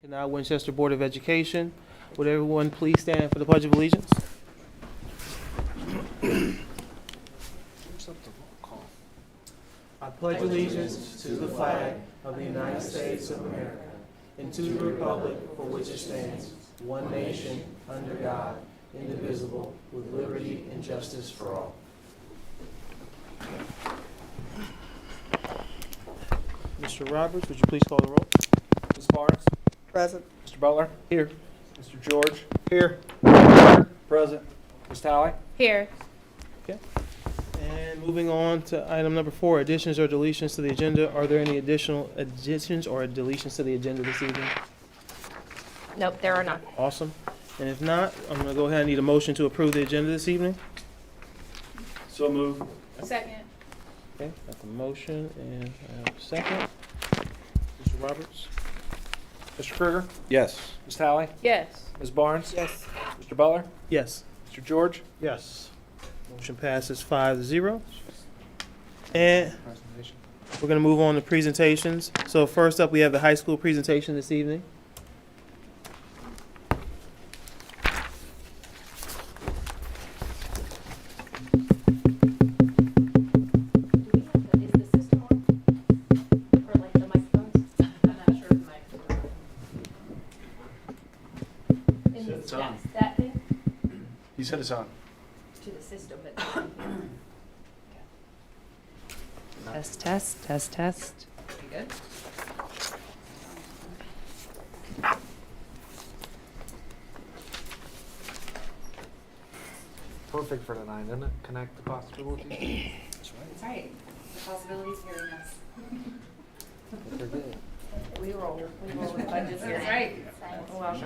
Canal Winchester Board of Education. Would everyone please stand for the Pledge of Allegiance? I pledge allegiance to the flag of the United States of America and to the republic for which it stands, one nation, under God, indivisible, with liberty and justice for all. Mr. Roberts, would you please call the roll? Ms. Barnes? Present. Mr. Butler? Here. Mr. George? Here. Present. Ms. Talley? Here. Okay. And moving on to item number 4, additions or deletions to the agenda. Are there any additional additions or deletions to the agenda this evening? Nope, there are none. Awesome. And if not, I'm going to go ahead and need a motion to approve the agenda this evening. So moved. Second. Okay, got the motion and I have a second. Mr. Roberts? Mr. Krueger? Yes. Ms. Talley? Yes. Ms. Barnes? Yes. Mr. Butler? Yes. Mr. George? Yes. Motion passes 5-0. And Presentation. we're going to move on to presentations. So first up, we have the high school presentation this evening. Is the system on? Or like the microphones? I'm not sure if the microphones are. In It's on. that thing? You said it's on. To the system, but. Test. You good? Perfect for tonight, isn't it? Connect the possibilities. That's right. The possibilities hearing us. They're good. We roll with budgets here. That's right. Oh, wow.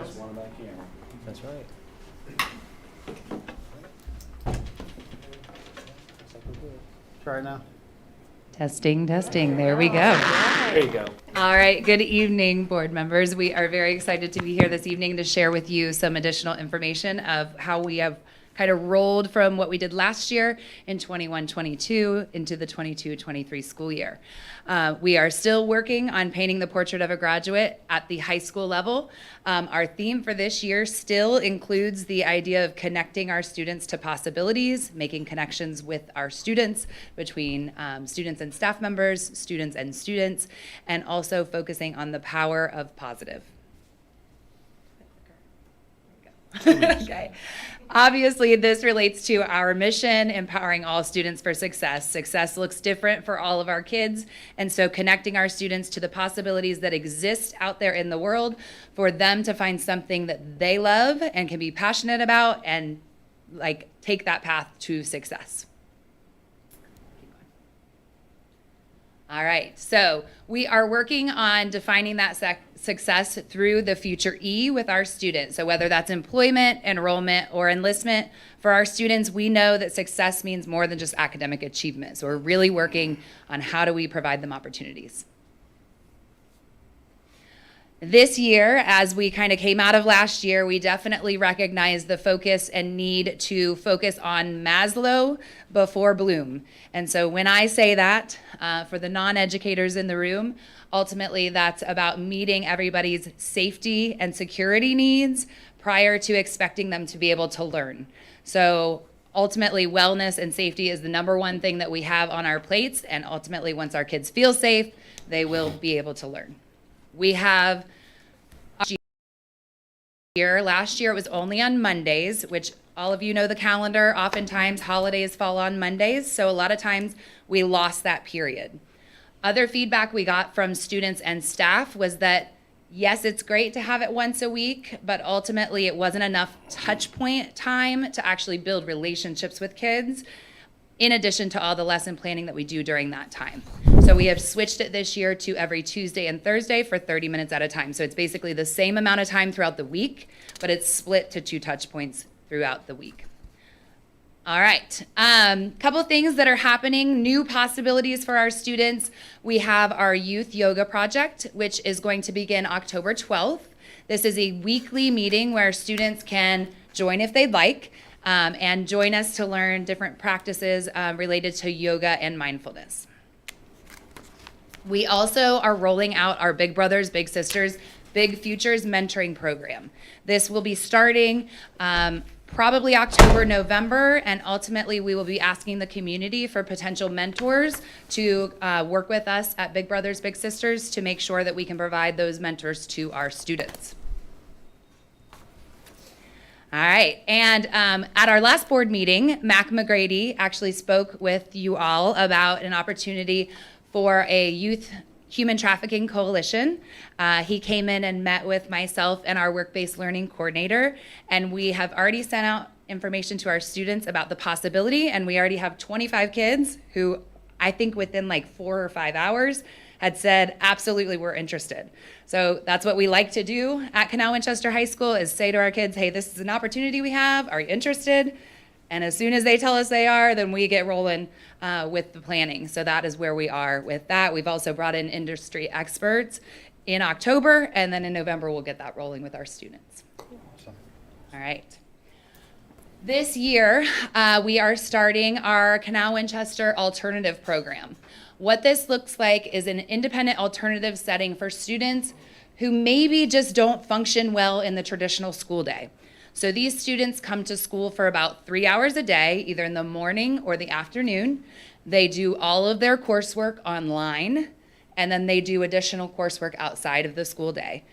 That's right. Try now. Testing. There we go. There you go. All right. Good evening, board members. We are very excited to be here this evening to share with you some additional information of how we have kind of rolled from what we did last year in 21-22 into the 22-23 school year. We are still working on painting the portrait of a graduate at the high school level. Our theme for this year still includes the idea of connecting our students to possibilities, making connections with our students, between students and staff members, students, and also focusing on the power of positive. Okay. Obviously, this relates to our mission, empowering all students for success. Success looks different for all of our kids, and so connecting our students to the possibilities that exist out there in the world for them to find something that they love and can be passionate about and like take that path to success. All right, so we are working on defining that success through the future E with our students. So whether that's employment, enrollment, or enlistment, for our students, we know that success means more than just academic achievement. So we're really working on how do we provide them opportunities. This year, as we kind of came out of last year, we definitely recognized the focus and need to focus on Maslow before Bloom. And so when I say that, for the non-educators in the room, ultimately that's about meeting everybody's safety and security needs prior to expecting them to be able to learn. So ultimately, wellness and safety is the number one thing that we have on our plates, and ultimately, once our kids feel safe, they will be able to learn. We have last year it was only on Mondays, which all of you know the calendar. Oftentimes holidays fall on Mondays, so a lot of times we lost that period. Other feedback we got from students and staff was that yes, it's great to have it once a week, but ultimately it wasn't enough touch point time to actually build relationships with kids, in addition to all the lesson planning that we do during that time. So we have switched it this year to every Tuesday and Thursday for 30 minutes at a time. So it's basically the same amount of time throughout the week, but it's split to 2 touch points throughout the week. All right, couple things that are happening, new possibilities for our students. We have our youth yoga project, which is going to begin October 12th. This is a weekly meeting where students can join if they'd like. And join us to learn different practices related to yoga and mindfulness. We also are rolling out our Big Brothers Big Sisters Big Futures Mentoring Program. This will be starting probably October, November, and ultimately we will be asking the community for potential mentors to work with us at Big Brothers Big Sisters to make sure that we can provide those mentors to our students. All right, and at our last board meeting, Mac McGrady actually spoke with you all about an opportunity for a youth human trafficking coalition. He came in and met with myself and our work-based learning coordinator, and we have already sent out information to our students about the possibility, and we already have 25 kids who I think within like 4 or 5 hours had said, absolutely, we're interested. So that's what we like to do at Canal Winchester High School is say to our kids, hey, this is an opportunity we have. Are you interested? And as soon as they tell us they are, then we get rolling with the planning. So that is where we are with that. We've also brought in industry experts in October, and then in November, we'll get that rolling with our students. Cool. Awesome. All right. This year, we are starting our Canal Winchester Alternative Program. What this looks like is an independent alternative setting for students who maybe just don't function well in the traditional school day. So these students come to school for about 3 hours a day, either in the morning or the afternoon. They do all of their coursework online, and then they do additional coursework outside of the school day.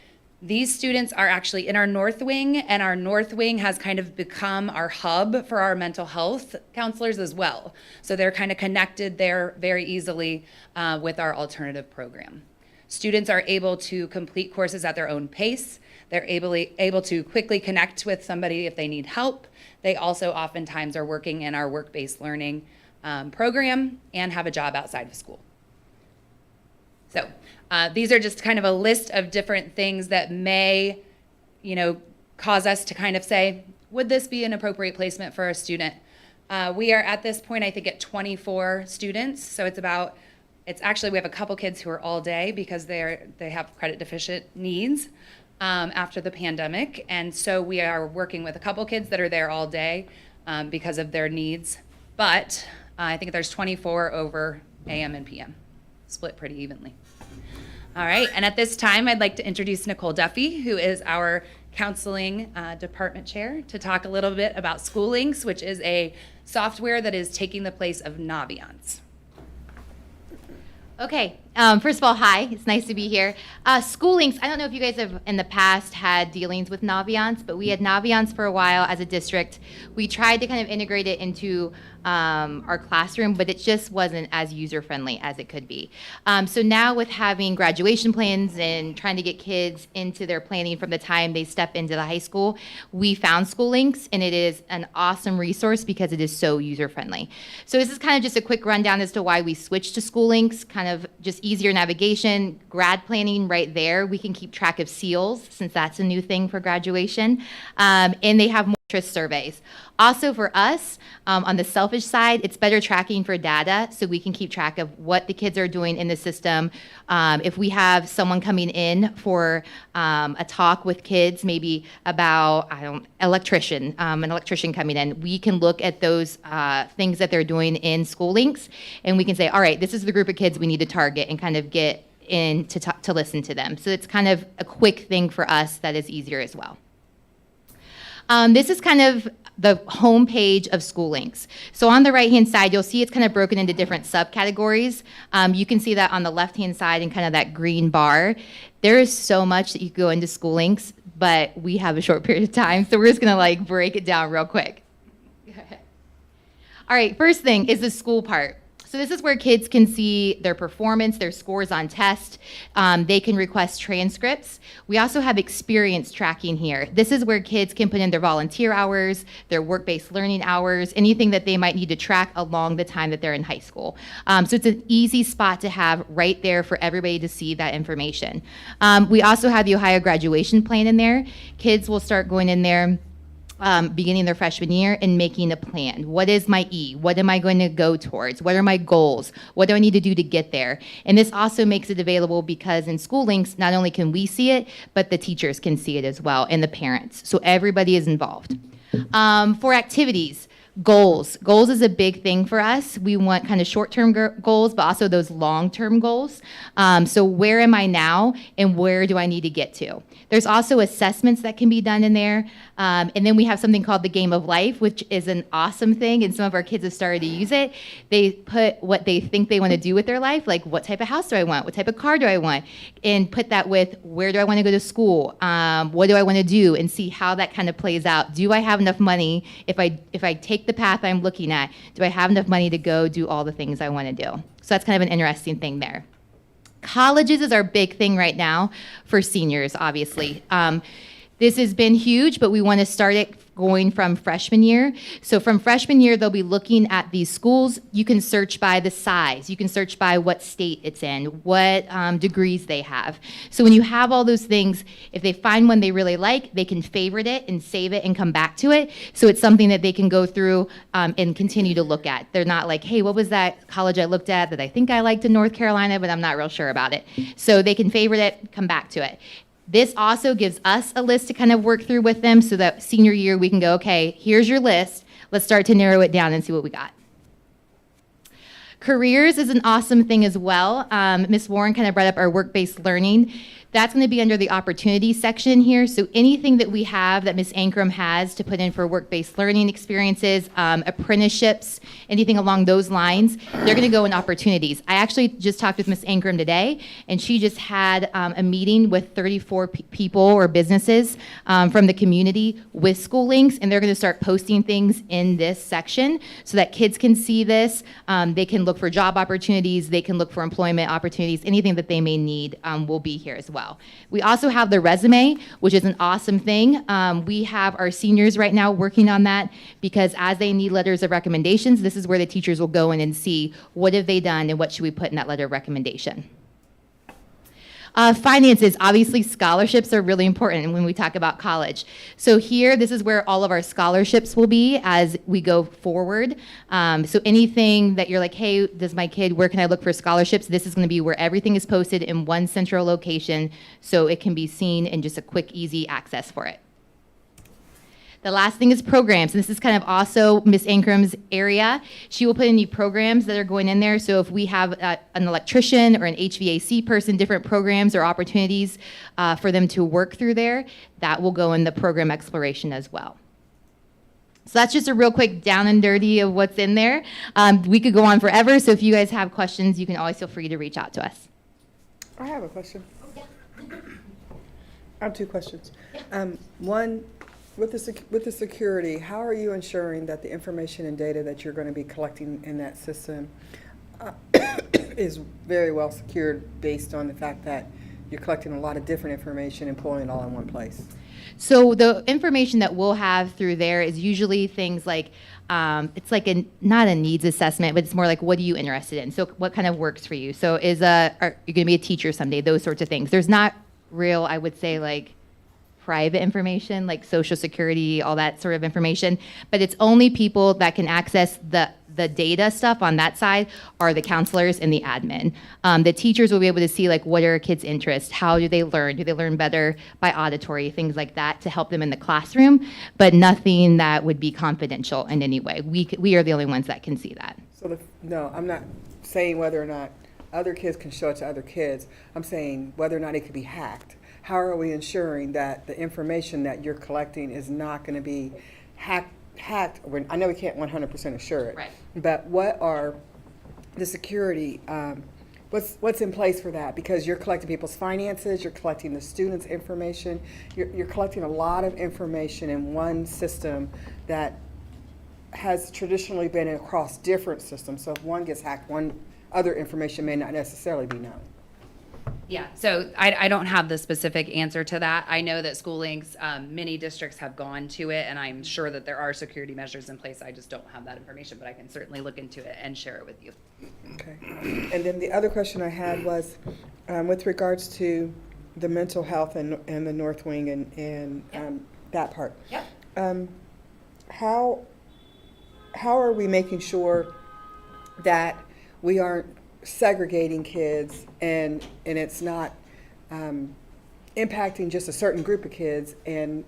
These students are actually in our North Wing, and our North Wing has kind of become our hub for our mental health counselors as well. So they're kind of connected there very easily with our alternative program. Students are able to complete courses at their own pace. They're able to quickly connect with somebody if they need help. They also oftentimes are working in our work-based learning program and have a job outside of school. So these are just kind of a list of different things that may, cause us to kind of say, would this be an appropriate placement for a student? We are at this point, I think, at 24 students. So it's actually, we have a couple kids who are all day because they have credit deficient needs after the pandemic. And so we are working with a couple kids that are there all day because of their needs. But I think there's 24 over AM and PM, split pretty evenly. All right, and at this time, I'd like to introduce Nicole Duffy, who is our counseling department chair, to talk a little bit about SchoolLinks, which is a software that is taking the place of Naviance. Okay, first of all, hi, it's nice to be here. SchoolLinks, I don't know if you guys have in the past had dealings with Naviance, but we had Naviance for a while as a district. We tried to kind of integrate it into our classroom, but it just wasn't as user-friendly as it could be. So now with having graduation plans and trying to get kids into their planning from the time they step into the high school, we found SchoolLinks, and it is an awesome resource because it is so user-friendly. So this is kind of just a quick rundown as to why we switched to SchoolLinks, kind of just easier navigation, grad planning right there. We can keep track of SEALs, since that's a new thing for graduation, and they have more interest surveys. Also for us, on the selfish side, it's better tracking for data so we can keep track of what the kids are doing in the system. If we have someone coming in for a talk with kids, maybe about, an electrician coming in, we can look at those things that they're doing in SchoolLinks, and we can say, all right, this is the group of kids we need to target and kind of get in to listen to them. So it's kind of a quick thing for us that is easier as well. This is kind of the home page of SchoolLinks. So on the right-hand side, you'll see it's kind of broken into different subcategories. You can see that on the left-hand side in kind of that green bar. There is so much that you can go into SchoolLinks, but we have a short period of time, so we're just gonna break it down real quick. All right, first thing is the school part. So this is where kids can see their performance, their scores on tests. They can request transcripts. We also have experience tracking here. This is where kids can put in their volunteer hours, their work-based learning hours, anything that they might need to track along the time that they're in high school. So it's an easy spot to have right there for everybody to see that information. We also have the Ohio graduation plan in there. Kids will start going in there beginning their freshman year and making a plan. What is my E? What am I going to go towards? What are my goals? What do I need to do to get there? And this also makes it available because in SchoolLinks, not only can we see it, but the teachers can see it as well and the parents. So everybody is involved. For activities, Goals. Goals is a big thing for us. We want kind of short-term goals, but also those long-term goals. So where am I now and where do I need to get to? There's also assessments that can be done in there. And then we have something called the Game of Life, which is an awesome thing, and some of our kids have started to use it. They put what they think they want to do with their life, like what type of house do I want, what type of car do I want, and put that with where do I want to go to school, what do I want to do, and see how that kind of plays out. Do I have enough money if I take the path I'm looking at? Do I have enough money to go do all the things I want to do? So that's kind of an interesting thing there. Colleges is our big thing right now for seniors, obviously. This has been huge, but we want to start it going from freshman year. So from freshman year, they'll be looking at these schools. You can search by the size. You can search by what state it's in, what degrees they have. So when you have all those things, if they find one they really like, they can favorite it and save it and come back to it. So it's something that they can go through and continue to look at. They're not like, hey, what was that college I looked at that I think I liked in North Carolina, but I'm not real sure about it. So they can favorite it, come back to it. This also gives us a list to kind of work through with them so that senior year we can go, okay, here's your list. Let's start to narrow it down and see what we got. Careers is an awesome thing as well. Ms. Warren kind of brought up our work-based learning. That's going to be under the opportunity section here. So anything that we have that Ms. Ankrum has to put in for work-based learning experiences, apprenticeships, anything along those lines, they're going to go in opportunities. I actually just talked with Ms. Ankrum today, and she just had a meeting with 34 people or businesses from the community with school links, and they're going to start posting things in this section so that kids can see this. They can look for job opportunities. They can look for employment opportunities. Anything that they may need will be here as well. We also have the resume, which is an awesome thing. We have our seniors right now working on that because as they need letters of recommendations, this is where the teachers will go in and see what have they done and what should we put in that letter of recommendation. Finances, obviously scholarships are really important when we talk about college. So here, this is where all of our scholarships will be as we go forward. So anything that you're like, hey, does my kid, where can I look for scholarships? This is gonna be where everything is posted in one central location so it can be seen in just a quick, easy access for it. The last thing is programs. And this is kind of also Ms. Ankrum's area. She will put in new programs that are going in there. So if we have an electrician or an HVAC person, different programs or opportunities for them to work through there, that will go in the program exploration as well. So that's just a real quick down and dirty of what's in there. We could go on forever. So if you guys have questions, you can always feel free to reach out to us. I have a question. I have two questions. One, with the security, how are you ensuring that the information and data that you're going to be collecting in that system is very well secured based on the fact that you're collecting a lot of different information and pulling it all in one place? So the information that we'll have through there is usually things like, it's like not a needs assessment, but it's more like, what are you interested in? So what kind of works for you? So are you going to be a teacher someday? Those sorts of things. There's not real, I would say, like, private information like Social Security, all that sort of information, but it's only people that can access the data stuff on that side are the counselors and the admin. The teachers will be able to see like what are kids' interests, how do they learn? Do they learn better by auditory, things like that to help them in the classroom, but nothing that would be confidential in any way. We are the only ones that can see that. So no, I'm not saying whether or not other kids can show it to other kids. I'm saying whether or not it could be hacked. How are we ensuring that the information that you're collecting is not going to be hacked? I know we can't 100% assure it, right. But what are the security, what's in place for that? Because you're collecting people's finances, you're collecting the students' information, you're collecting a lot of information in one system that has traditionally been across different systems. So if one gets hacked, one other information may not necessarily be known. Yeah, so I don't have the specific answer to that. I know that school links, many districts have gone to it, and I'm sure that there are security measures in place. I just don't have that information, but I can certainly look into it and share it with you. Okay. And then the other question I had was with regards to the mental health and the North Wing and that part. Yep. How are we making sure that we aren't segregating kids and it's not impacting just a certain group of kids and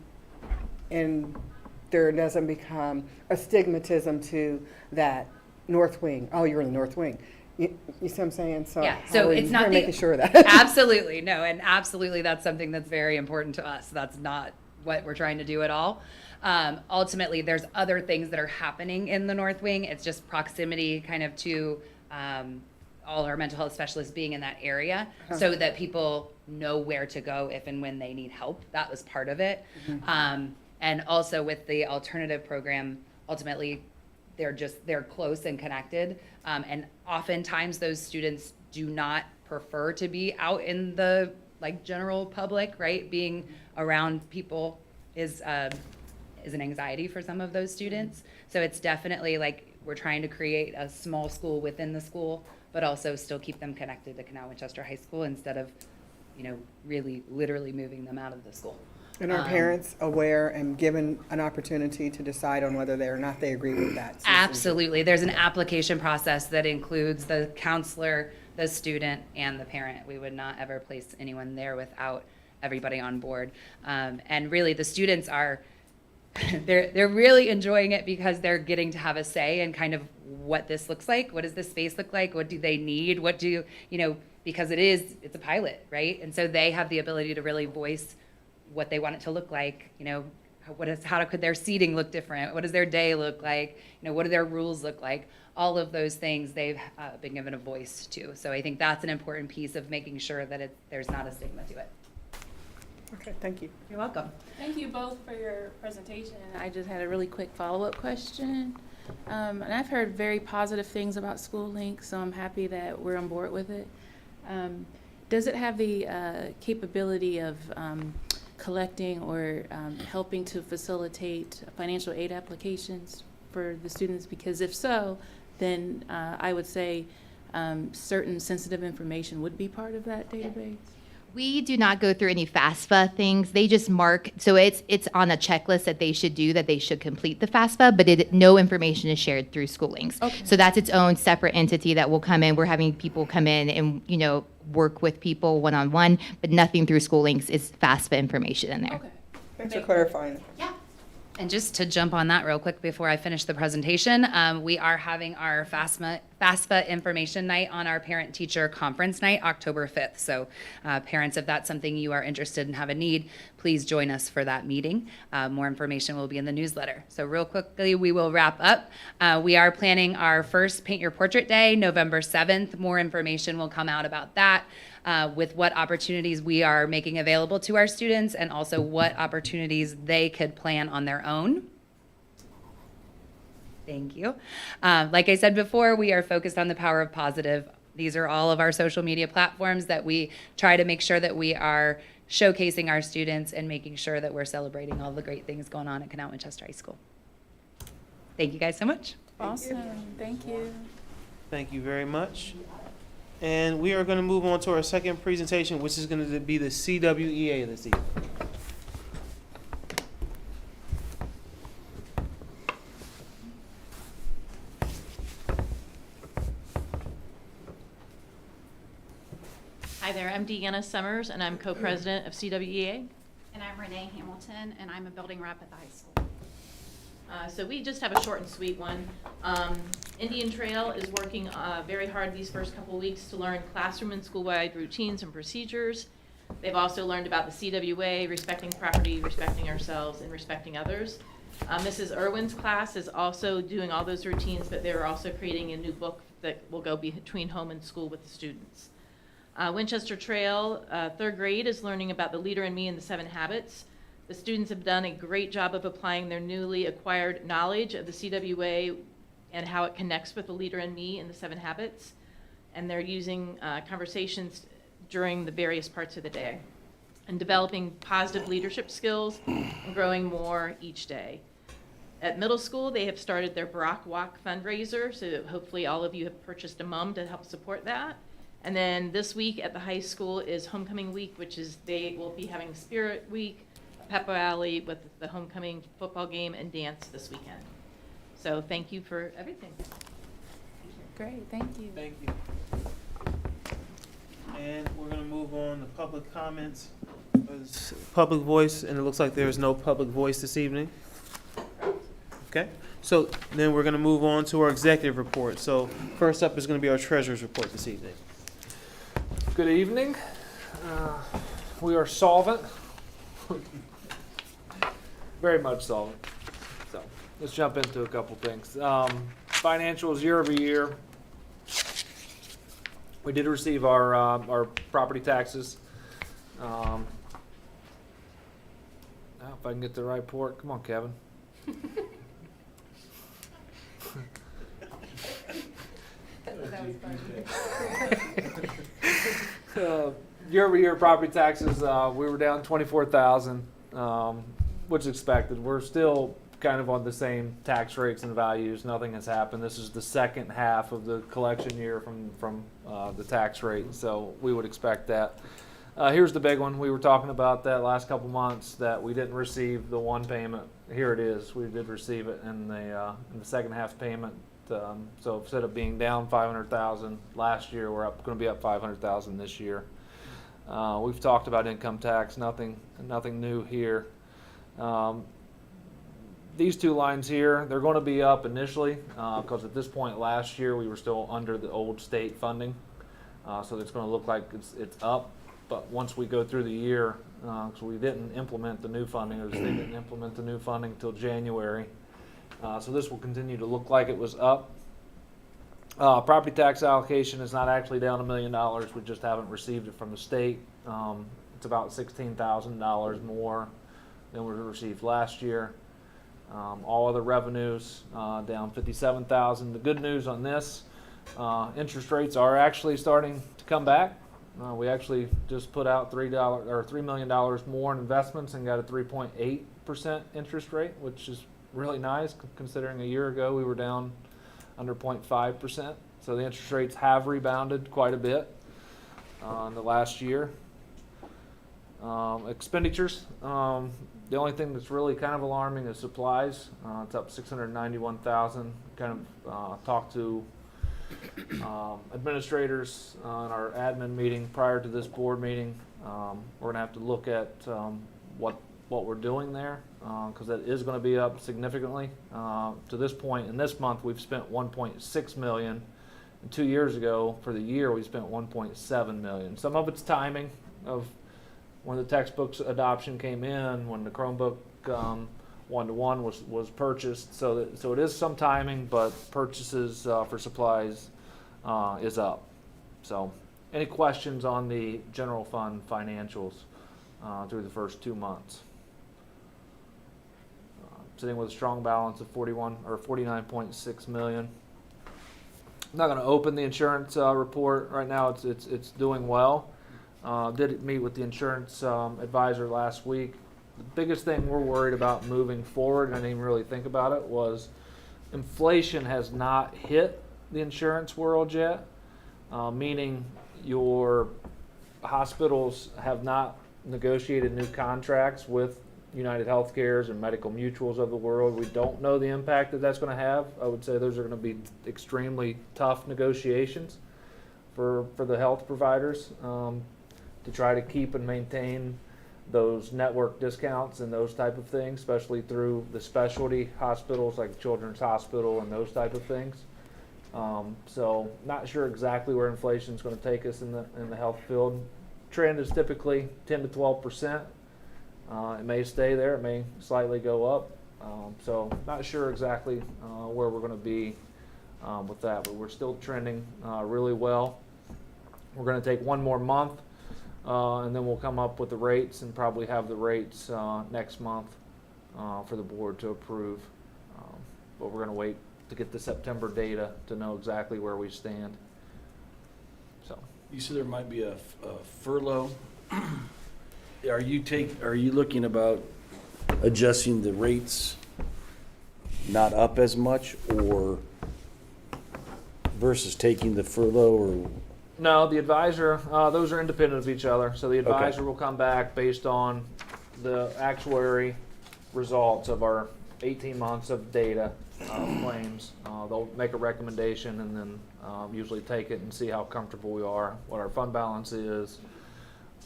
there doesn't become a stigmatism to that north wing. Oh, you're in the north wing. You see what I'm saying? So Yeah, how so are it's you- not how are the- you making sure of that. Absolutely, no, and absolutely that's something that's very important to us. That's not what we're trying to do at all. Ultimately, there's other things that are happening in the North Wing. It's just proximity kind of to all our mental health specialists being in that area so that people know where to go if and when they need help. That was part of it. And also with the alternative program, ultimately, they're close and connected. And oftentimes those students do not prefer to be out in the like general public, right? Being around people is an anxiety for some of those students. So it's definitely like we're trying to create a small school within the school, but also still keep them connected to Canal Winchester High School instead of, really literally moving them out of the school. And are parents aware and given an opportunity to decide on whether they or not they agree with that? Absolutely. There's an application process that includes the counselor, the student, and the parent. We would not ever place anyone there without everybody on board. And really, the students are, they're really enjoying it because they're getting to have a say in kind of what this looks like. What does this space look like? What do they need? What do, because it's a pilot, right? And so they have the ability to really voice what they want it to look like, how could their seating look different? What does their day look like? What do their rules look like? All of those things they've been given a voice to. So I think that's an important piece of making sure that there's not a stigma to it. Okay, thank you. You're welcome. Thank you both for your presentation. I just had a really quick follow-up question. And I've heard very positive things about School Link, so I'm happy that we're on board with it. Does it have the capability of collecting or helping to facilitate financial aid applications for the students? Because if so, then I would say certain sensitive information would be part of that database. We do not go through any FAFSA things. They just mark, so it's on a checklist that they should do, that they should complete the FAFSA, but no information is shared through School Links. Okay. So that's its own separate entity that will come in. We're having people come in and, work with people one-on-one, but nothing through School Links is FAFSA information in there. Okay. Thanks for clarifying. Yeah. And just to jump on that real quick before I finish the presentation, we are having our FAFSA information night on our parent-teacher conference night, October 5th. So parents, if that's something you are interested in, have a need, please join us for that meeting. More information will be in the newsletter. So real quickly, we will wrap up. We are planning our first Paint Your Portrait Day, November 7th. More information will come out about that. With what opportunities we are making available to our students and also what opportunities they could plan on their own. Thank you. Like I said before, we are focused on the power of positive. These are all of our social media platforms that we try to make sure that we are showcasing our students and making sure that we're celebrating all the great things going on at Canal Winchester High School. Thank you guys so much. Awesome. Thank you. Thank you very much. And we are going to move on to our second presentation, which is going to be the CWEA this evening. Hi there, I'm Deanna Summers, and I'm co-president of CWEA. And I'm Renee Hamilton, and I'm a building rep at the high school. So we just have a short and sweet one. Indian Trail is working very hard these first couple weeks to learn classroom and school-wide routines and procedures. They've also learned about the CWA, respecting property, respecting ourselves, and respecting others. Mrs. Irwin's class is also doing all those routines, but they're also creating a new book that will go between home and school with the students. Winchester Trail, third grade, is learning about the leader in me and the 7 habits. The students have done a great job of applying their newly acquired knowledge of the CWA and how it connects with the leader in me and the 7 habits. And they're using conversations during the various parts of the day and developing positive leadership skills and growing more each day. At middle school, they have started their Barack Walk fundraiser, so hopefully all of you have purchased a mum to help support that. And then this week at the high school is homecoming week, which is they will be having Spirit Week, pep rally with the homecoming football game and dance this weekend. So thank you for everything. Great. Thank you. Thank you. And we're going to move on to public comments. Public voice, and it looks like there is no public voice this evening. Okay, so then we're gonna move on to our executive report. So first up is gonna be our treasurer's report this evening. Good evening. We are solvent. Very much solvent. So let's jump into a couple things. Financials year over year. We did receive our property taxes. Now if I can get the right port, come on, Kevin. Year over year property taxes, we were down 24,000, which is expected. We're still kind of on the same tax rates and values. Nothing has happened. This is the second half of the collection year from the tax rate, so we would expect that. Here's the big one. We were talking about that last couple months that we didn't receive the one payment. Here it is. We did receive it in the second half payment. So instead of being down 500,000 last year, we're going to be up 500,000 this year. We've talked about income tax. Nothing new here. These two lines here, they're going to be up initially because at this point last year we were still under the old state funding. So it's going to look like it's up. But once we go through the year, so we didn't implement the new funding, or the state didn't implement the new funding until January. So this will continue to look like it was up. Property tax allocation is not actually down $1 million. We just haven't received it from the state. It's about $16,000 more than we received last year. All other revenues down $57,000. The good news on this, interest rates are actually starting to come back. We actually just put out $3 million more in investments and got a 3.8% interest rate, which is really nice considering a year ago we were down under 0.5%. So the interest rates have rebounded quite a bit in the last year. Expenditures. The only thing that's really kind of alarming is supplies. It's up $691,000. Kind of talked to administrators in our admin meeting prior to this board meeting. We're gonna have to look at what we're doing there because that is going to be up significantly. To this point in this month we've spent $1.6 million, and 2 years ago for the year we spent $1.7 million. Some of it's timing of when the textbooks adoption came in, when the Chromebook one-to-one was purchased, so it is some timing, but purchases for supplies is up. So any questions on the general fund financials through the first 2 months? Sitting with a strong balance of 49.6 million. I'm not going to open the insurance report right now. It's doing well. Did meet with the insurance advisor last week. The biggest thing we're worried about moving forward, and I didn't even really think about it, was inflation has not hit the insurance world yet, meaning your hospitals have not negotiated new contracts with United Healthcares and medical mutuals of the world. We don't know the impact that that's going to have. I would say those are going to be extremely tough negotiations for the health providers to try to keep and maintain those network discounts and those type of things, especially through the specialty hospitals like Children's Hospital and those type of things. So not sure exactly where inflation is going to take us in the health field. Trend is typically 10 to 12%. It may stay there, it may slightly go up. So not sure exactly where we're going to be with that, but we're still trending really well. We're going to take one more month and then we'll come up with the rates and probably have the rates next month for the board to approve. But we're going to wait to get the September data to know exactly where we stand. So you said there might be a furlough. Are you looking about adjusting the rates not up as much, or versus taking the furlough? Or no, the advisor, those are independent of each other. So the advisor will come back based on the actuary results of our 18 months of data claims. They'll make a recommendation and then usually take it and see how comfortable we are, what our fund balance is,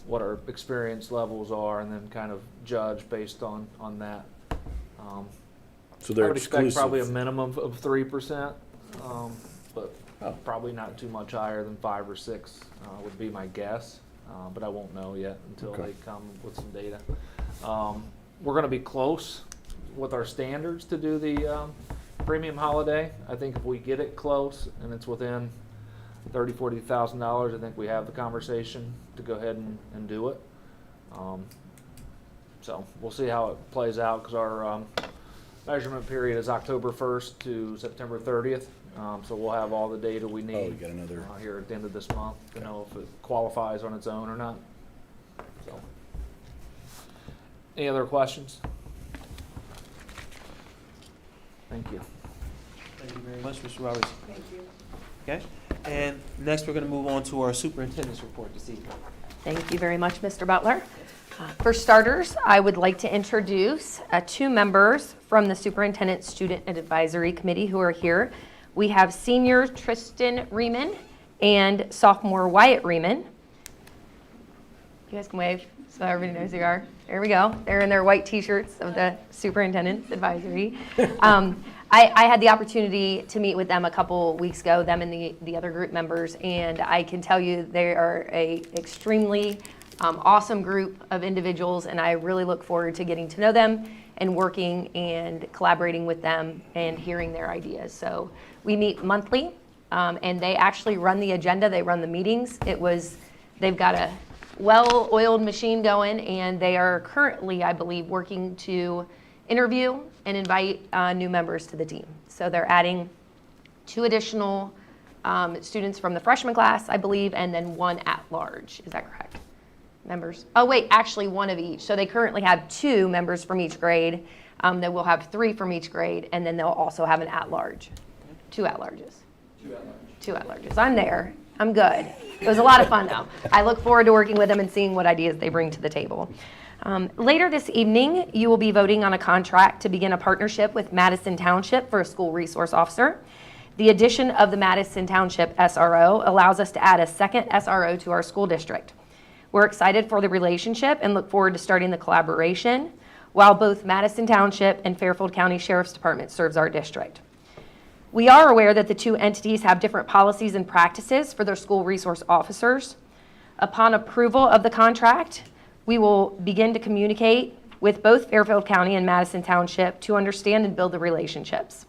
what our experience levels are, and then kind of judge based on that. So they're I would expect exclusive. probably a minimum of 3%, but Oh. probably not too much higher than 5 or 6 would be my guess. But I won't know yet until Okay. they come with some data. We're going to be close with our standards to do the premium holiday. I think if we get it close and it's within $30,000-$40,000, I think we have the conversation to go ahead and do it. So we'll see how it plays out, because our measurement period is October 1st to September 30th. So we'll have all the data we need Oh, you got another. here at the end of this month to know if it qualifies on its own or not. So, any other questions? Thank you. Thank you very much, Mr. Roberts. Thank you. Okay, and next we're going to move on to our superintendent's report this evening. Thank you very much, Mr. Butler. For starters, I would like to introduce 2 members from the Superintendent Student Advisory Committee who are here. We have senior Tristan Riemann and sophomore Wyatt Riemann. You guys can wave so everybody knows who you are. There we go. They're in their white t-shirts of the Superintendent's Advisory. I had the opportunity to meet with them a couple weeks ago, them and the other group members, and I can tell you they are a extremely awesome group of individuals, and I really look forward to getting to know them and working and collaborating with them and hearing their ideas. So we meet monthly, and they actually run the agenda. They run the meetings. They've got a well-oiled machine going, and they are currently, I believe, working to interview and invite new members to the team. So they're adding 2 additional students from the freshman class, I believe, and then 1 at large. Is that correct? Members? Oh, wait, actually 1 of each. So they currently have 2 members from each grade. Then we'll have 3 from each grade, and then they'll also have an at-large. 2 at-larges. 2 at-larges. I'm there. I'm good. It was a lot of fun, though. I look forward to working with them and seeing what ideas they bring to the table. Later this evening, you will be voting on a contract to begin a partnership with Madison Township for a school resource officer. The addition of the Madison Township SRO allows us to add a second SRO to our school district. We're excited for the relationship and look forward to starting the collaboration while both Madison Township and Fairfield County Sheriff's Department serves our district. We are aware that the 2 entities have different policies and practices for their school resource officers. Upon approval of the contract, we will begin to communicate with both Fairfield County and Madison Township to understand and build the relationships.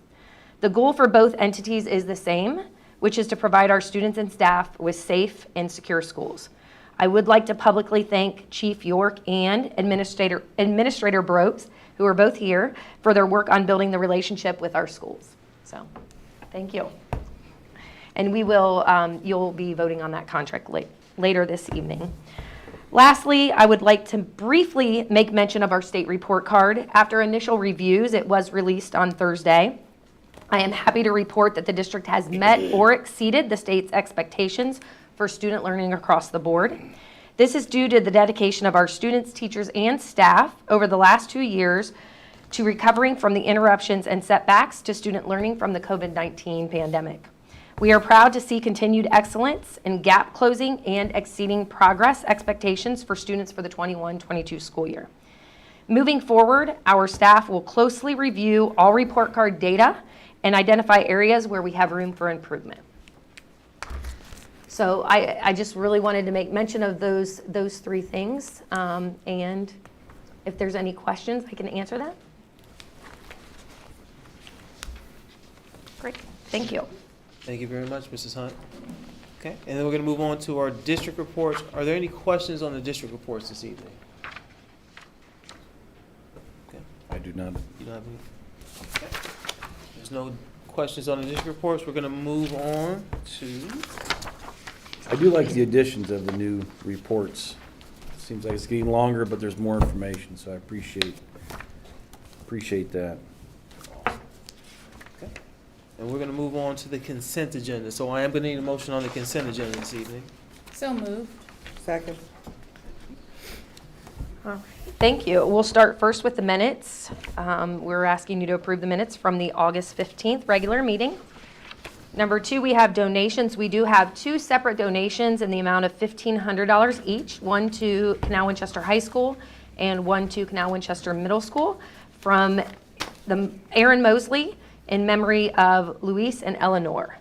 The goal for both entities is the same, which is to provide our students and staff with safe and secure schools. I would like to publicly thank Chief York and Administrator Brokes, who are both here, for their work on building the relationship with our schools. So, thank you. And you'll be voting on that contract later this evening. Lastly, I would like to briefly make mention of our state report card. After initial reviews, it was released on Thursday. I am happy to report that the district has met or exceeded the state's expectations for student learning across the board. This is due to the dedication of our students, teachers, and staff over the last 2 years to recovering from the interruptions and setbacks to student learning from the COVID-19 pandemic. We are proud to see continued excellence in gap closing and exceeding progress expectations for students for the 21-22 school year. Moving forward, our staff will closely review all report card data and identify areas where we have room for improvement. So I just really wanted to make mention of those 3 things, and if there's any questions, I can answer that. Great, thank you. Thank you very much, Mrs. Hunt. Okay, and then we're going to move on to our district reports. Are there any questions on the district reports this evening? Okay, I do not. you don't have any? Okay. There's no questions on the district reports. We're going to move on to, I do like the additions of the new reports. Seems like it's getting longer, but there's more information, so I appreciate that. okay, and we're going to move on to the consent agenda. So I am going to need a motion on the consent agenda this evening. So moved. Second. Thank you. We'll start first with the minutes. We're asking you to approve the minutes from the August 15th regular meeting. Number 2, we have donations. We do have 2 separate donations in the amount of $1,500 each, one to Canal Winchester High School and one to Canal Winchester Middle School from the Aaron Mosley in memory of Luis and Eleanor.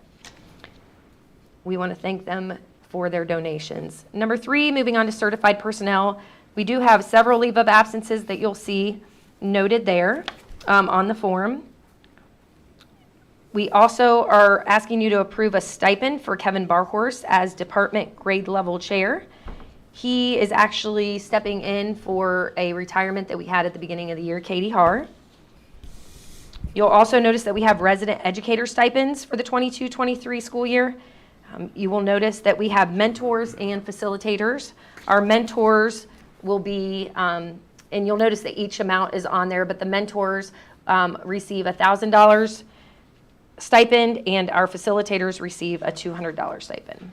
We want to thank them for their donations. Number 3, moving on to certified personnel. We do have several leave of absences that you'll see noted there on the form. We also are asking you to approve a stipend for Kevin Barhorse as department grade level chair. He is actually stepping in for a retirement that we had at the beginning of the year, Katie Haar. You'll also notice that we have resident educator stipends for the 22-23 school year. You will notice that we have mentors and facilitators. Our mentors will be, and you'll notice that each amount is on there, but the mentors receive a $1,000 stipend, and our facilitators receive a $200 stipend.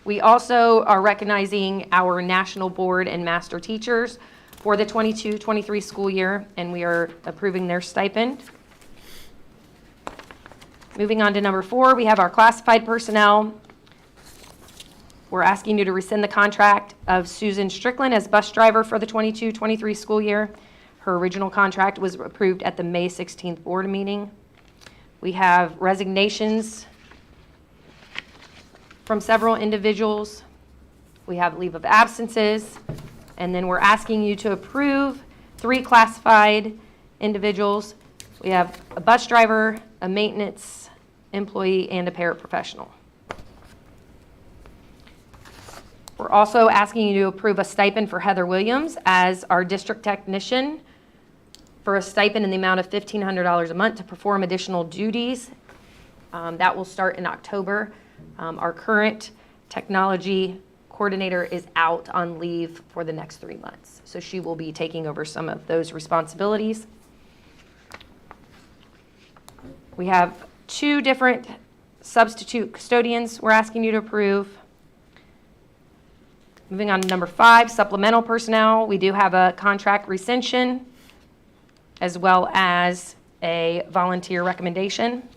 We also are recognizing our national board and master teachers for the 22-23 school year, and we are approving their stipend. Moving on to number 4, we have our classified personnel. We're asking you to rescind the contract of Susan Strickland as bus driver for the 22-23 school year. Her original contract was approved at the May 16th board meeting. We have resignations from several individuals. We have leave of absences. And then we're asking you to approve 3 classified individuals. We have a bus driver, a maintenance employee, and a paraprofessional. We're also asking you to approve a stipend for Heather Williams as our district technician for a stipend in the amount of $1,500 a month to perform additional duties. That will start in October. Our current technology coordinator is out on leave for the next 3 months, so she will be taking over some of those responsibilities. We have 2 different substitute custodians we're asking you to approve. Moving on to number 5, supplemental personnel. We do have a contract rescission as well as a volunteer recommendation.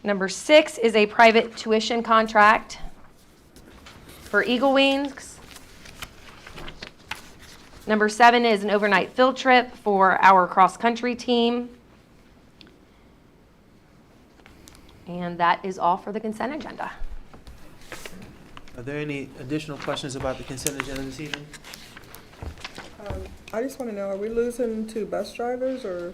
Number 6 is a private tuition contract for Eagle Wings. Number 7 is an overnight field trip for our cross-country team. And that is all for the consent agenda. Are there any additional questions about the consent agenda this evening? I just want to know, are we losing 2 bus drivers, or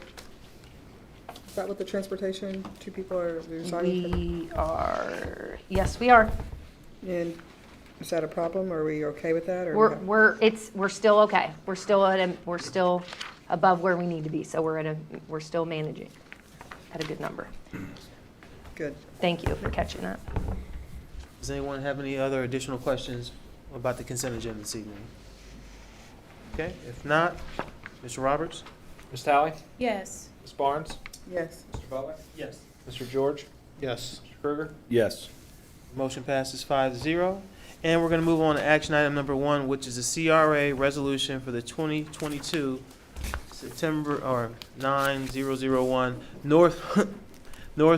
is that what the transportation, 2 people are resigning? We are, yes, we are. And is that a problem? Are we okay with that? Or We're still okay. We're still above where we need to be, so we're still managing at a good number. Good. Thank you for catching that. Does anyone have any other additional questions about the consent agenda this evening? Okay, if not, Mr. Roberts? Ms. Talley? Yes. Ms. Barnes? Yes. Mr. Butler? Yes. Mr. George? Yes. Mr. Krueger? Yes. Motion passes 5-0. And we're going to move on to action item number 1, which is a CRA resolution for the 2022 September, or 9001 North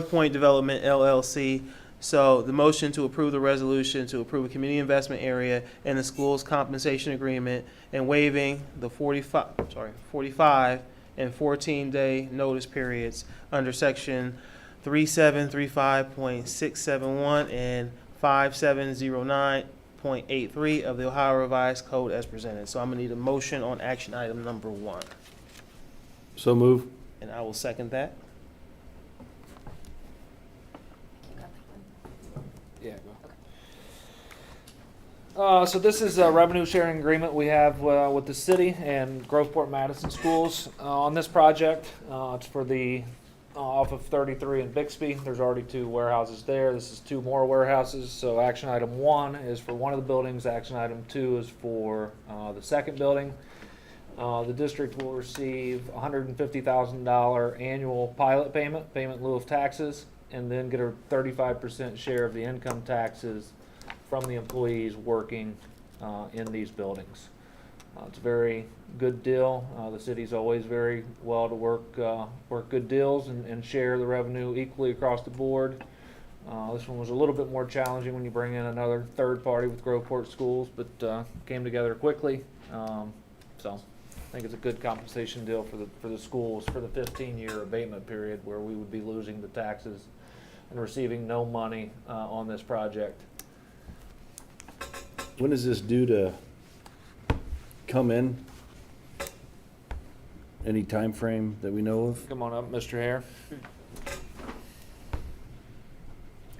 Point Development LLC. So the motion to approve the resolution to approve a community investment area and the school's compensation agreement and waiving the 45 and 14-day notice periods under section 3735.671 and 5709.83 of the Ohio Revised Code as presented. So I'm gonna need a motion on action item number 1. So move. And I will second that. Yeah, go. So this is a revenue sharing agreement we have with the city and Groveport Madison schools on this project. It's for the off of 33 in Bixby. There's already 2 warehouses there. This is 2 more warehouses. So action item 1 is for one of the buildings. Action item 2 is for the second building. The district will receive $150,000 annual pilot payment in lieu of taxes, and then get a 35% share of the income taxes from the employees working in these buildings. It's a very good deal. The city's always very well to work good deals and share the revenue equally across the board. This one was a little bit more challenging when you bring in another third party with Groveport Schools, but came together quickly. So I think it's a good compensation deal for the schools for the 15-year abatement period where we would be losing the taxes and receiving no money on this project. When is this due to come in? Any time frame that we know of? Come on up, Mr. Hare.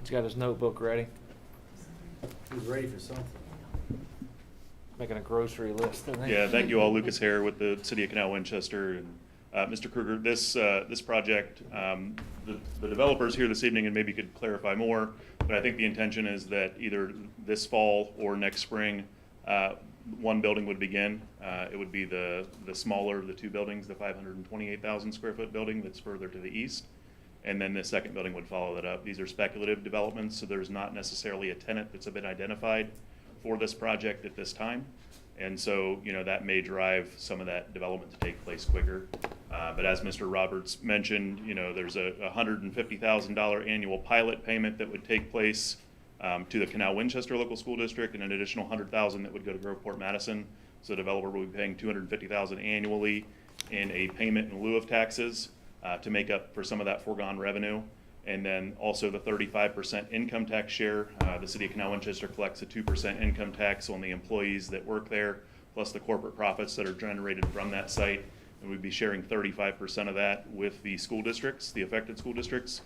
He's got his notebook ready, He's ready for something. making a grocery list. I think. Yeah, thank you all. Lucas Hare with the City of Canal, Winchester. And Mr. Kruger, this project, the developers here this evening, and maybe could clarify more, but I think the intention is that either this fall or next spring, one building would begin. It would be the smaller of the two buildings, the 528,000 square foot building that's further to the east. And then the second building would follow that up. These are speculative developments, so there's not necessarily a tenant that's been identified for this project at this time. And so, that may drive some of that development to take place quicker. But as Mr. Roberts mentioned, there's a $150,000 annual pilot payment that would take place to the Canal Winchester Local School District, and an additional $100,000 that would go to Groveport Madison. So the developer will be paying $250,000 annually in a payment in lieu of taxes to make up for some of that foregone revenue. And then also the 35% income tax share. The City of Canal Winchester collects a 2% income tax on the employees that work there, plus the corporate profits that are generated from that site. And we'd be sharing 35% of that with the school districts, the affected school districts.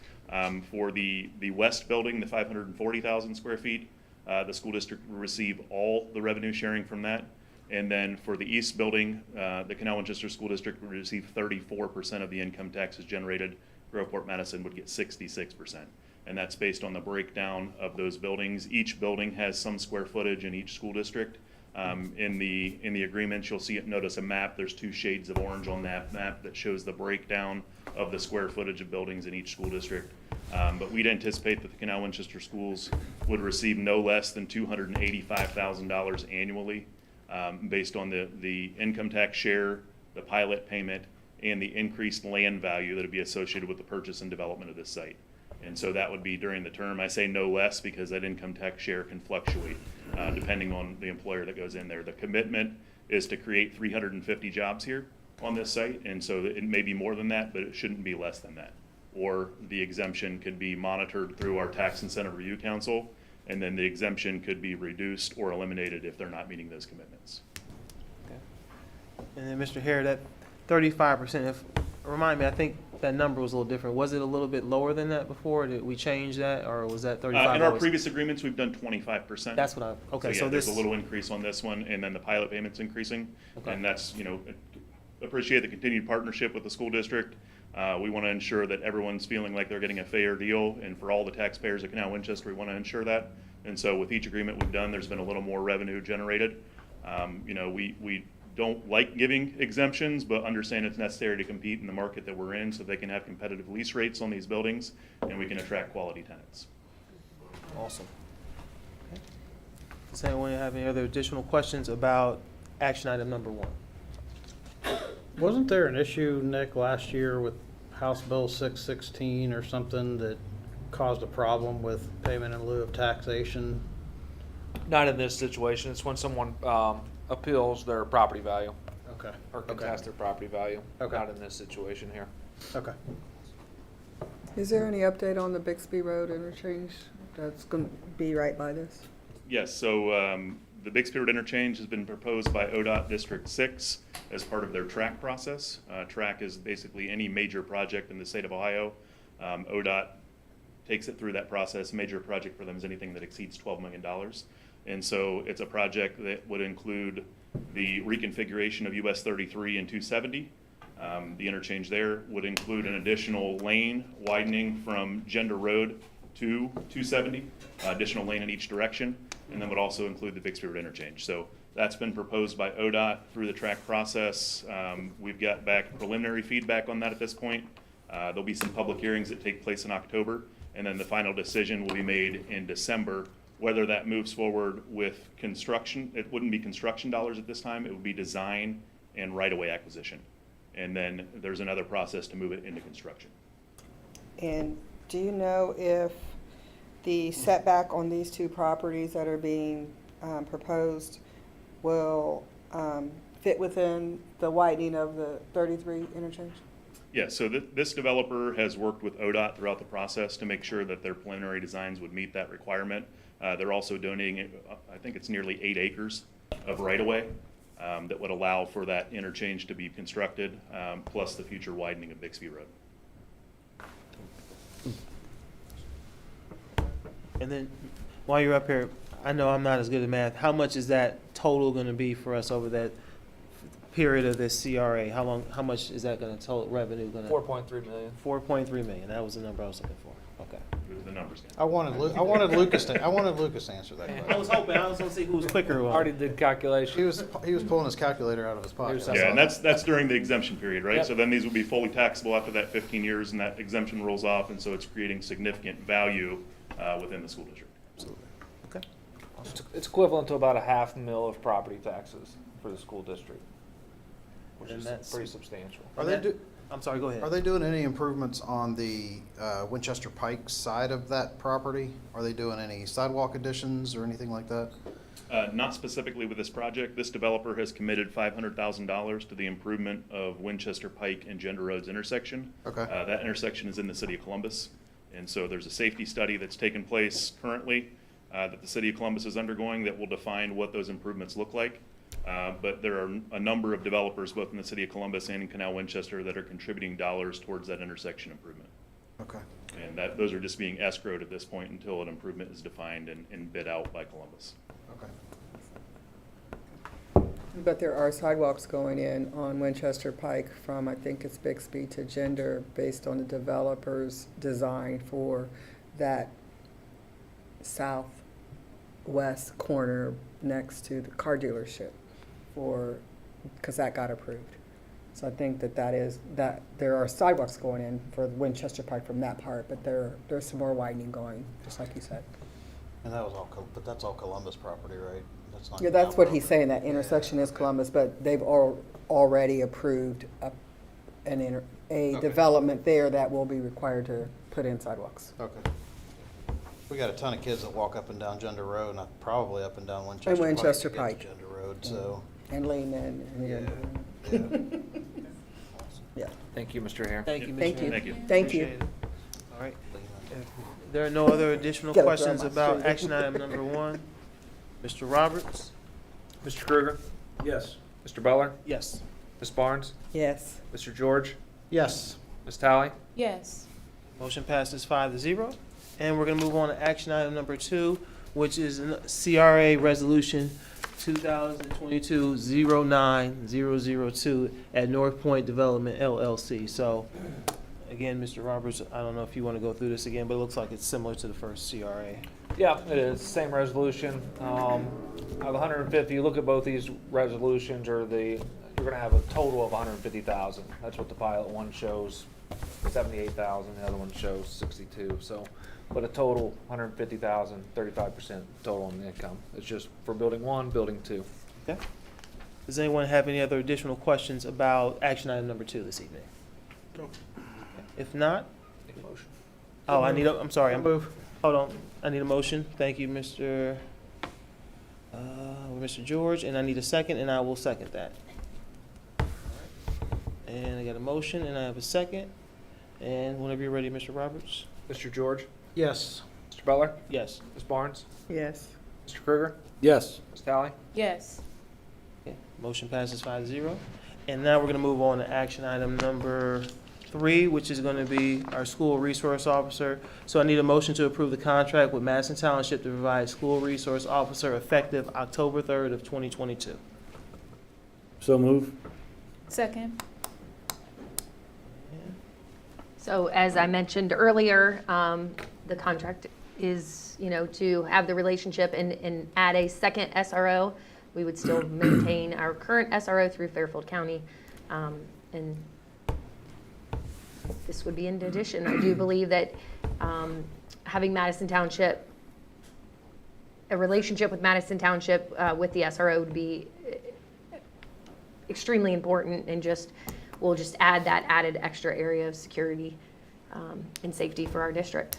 For the west building, the 540,000 square feet, the school district will receive all the revenue sharing from that. And then for the east building, the Canal Winchester School District would receive 34% of the income taxes generated. Groveport Madison would get 66%. And that's based on the breakdown of those buildings. Each building has some square footage in each school district. In the agreements, you'll notice a map. There's two shades of orange on that map that shows the breakdown of the square footage of buildings in each school district. But we'd anticipate that the Canal Winchester schools would receive no less than $285,000 annually based on the income tax share, the pilot payment, and the increased land value that would be associated with the purchase and development of this site. And so that would be during the term. I say no less because that income tax share can fluctuate depending on the employer that goes in there. The commitment is to create 350 jobs here on this site, and so it may be more than that, but it shouldn't be less than that. Or the exemption could be monitored through our Tax Incentive Review Council, and then the exemption could be reduced or eliminated if they're not meeting those commitments. And then Mr. Hare, that 35%, remind me, I think that number was a little different. Was it a little bit lower than that before? Did we change that, or was that 35? In our previous agreements, we've done 25%. That's what okay. So there's a little increase on this one, and then the pilot payment's increasing. Okay. And that's, appreciate the continued partnership with the school district. We want to ensure that everyone's feeling like they're getting a fair deal, and for all the taxpayers at Canal Winchester, we want to ensure that. And so with each agreement we've done, there's been a little more revenue generated. We don't like giving exemptions, but understand it's necessary to compete in the market that we're in so they can have competitive lease rates on these buildings, and we can attract quality tenants. Awesome. Okay. Does anyone have any other additional questions about action item number 1? Wasn't there an issue, Nick, last year with House Bill 616 or something that caused a problem with payment in lieu of taxation? Not in this situation. It's when someone appeals their property value. Okay. Or contests their property value. Okay. Not in this situation here. Okay. Is there any update on the Bixby Road interchange that's going to be right by this? Yes, so the Bixby Road Interchange has been proposed by ODOT District 6 as part of their TRAC process. TRAC is basically any major project in the state of Ohio. ODOT takes it through that process. Major project for them is anything that exceeds $12 million. And so it's a project that would include the reconfiguration of US 33 and 270. The interchange there would include an additional lane widening from Gender Road to 270, additional lane in each direction, and then would also include the Bixby Road interchange. So that's been proposed by ODOT through the TRAC process. We've got back preliminary feedback on that at this point. There'll be some public hearings that take place in October, and then the final decision will be made in December. Whether that moves forward with construction, it wouldn't be construction dollars at this time, it would be design and right-of-way acquisition. And then there's another process to move it into construction. And do you know if the setback on these two properties that are being proposed will fit within the widening of the 33 interchange? Yeah, so this developer has worked with ODOT throughout the process to make sure that their preliminary designs would meet that requirement. They're also donating, I think it's nearly 8 acres of right-of-way that would allow for that interchange to be constructed, plus the future widening of Bixby Road. And then, while you're up here, I know I'm not as good at math. How much is that total going to be for us over that period of this CRA? How much is that going to total revenue going to? 4.3 million. 4.3 million. That was the number I was looking for. Okay. The numbers. I wanted Lucas to answer that question. I was hoping. I was going to see who was quicker. Already did calculation. He was pulling his calculator out of his pocket. Yeah, and that's during the exemption period, right? Yep. So then these will be fully taxable after that 15 years, and that exemption rolls off, and so it's creating significant value within the school district. Absolutely. Okay. It's equivalent to about $500,000 of property taxes for the school district, which And is that's- pretty substantial. I'm sorry. Go ahead. Are they doing any improvements on the Winchester Pike side of that property? Are they doing any sidewalk additions or anything like that? Not specifically with this project. This developer has committed $500,000 to the improvement of Winchester Pike and Gender Roads intersection. Okay. That intersection is in the city of Columbus. And so there's a safety study that's taken place currently that the city of Columbus is undergoing that will define what those improvements look like. But there are a number of developers, both in the city of Columbus and in Canal Winchester, that are contributing dollars towards that intersection improvement. Okay. And those are just being escrowed at this point until an improvement is defined and bid out by Columbus. Okay. But there are sidewalks going in on Winchester Pike from, I think it's Bixby to Gender, based on the developer's design for that southwest corner next to the car dealership because that got approved. So I think that there are sidewalks going in for Winchester Pike from that part, but there's some more widening going, just like you said. And that was but that's all Columbus property, right? That's not. Yeah, that's Canal what he's property. saying, that intersection is Columbus, but they've already approved a development there that will be required to put in sidewalks. Okay. We got a ton of kids that walk up and down Gender Road, and probably up and down Winchester And Pike. Winchester to get to Pike. Gender Road, so. And lean in. Yeah. Yeah. Thank you, Mr. Hare. Thank you, Mr. Thank you. Thank you. Thank you. Appreciate it. All right. If there are no other additional Gotta throw questions my about street. action item number 1. Mr. Roberts? Mr. Krueger? Yes. Mr. Butler? Yes. Ms. Barnes? Yes. Mr. George? Yes. Ms. Talley? Yes. Motion passes 5-0. And we're going to move on to action item number 2, which is a CRA Resolution 2022-09002 at North Point Development LLC. So, again, Mr. Roberts, I don't know if you want to go through this again, but it looks like it's similar to the first CRA. Yeah, it is. Same resolution. Out of 150, you look at both these resolutions, you're going to have a total of 150,000. That's what the pilot one shows, 78,000. The other one shows 62. So, but a total 150,000, 35% total on the income. It's just for building 1, building 2. Okay. Does anyone have any other additional questions about action item number 2 this evening? No. If not, Motion. oh, I'm sorry. Hold on. I need a motion. Thank you, Mr. George, and I need a second, and I will second that. And I got a motion, and I have a second. And whenever you're ready, Mr. Roberts. Mr. George? Yes. Mr. Butler? Yes. Ms. Barnes? Yes. Mr. Krueger? Yes. Ms. Talley? Yes. Okay. Motion passes 5-0. And now we're going to move on to action item number 3, which is going to be our school resource officer. So I need a motion to approve the contract with Madison Township to provide school resource officer effective October 3rd of 2022. So move. Second. So as I mentioned earlier, the contract is, to have the relationship and add a second SRO. We would still maintain our current SRO through Fairfield County. And this would be in addition. I do believe that having Madison Township, a relationship with Madison Township with the SRO would be extremely important, and we'll just add that added extra area of security and safety for our district.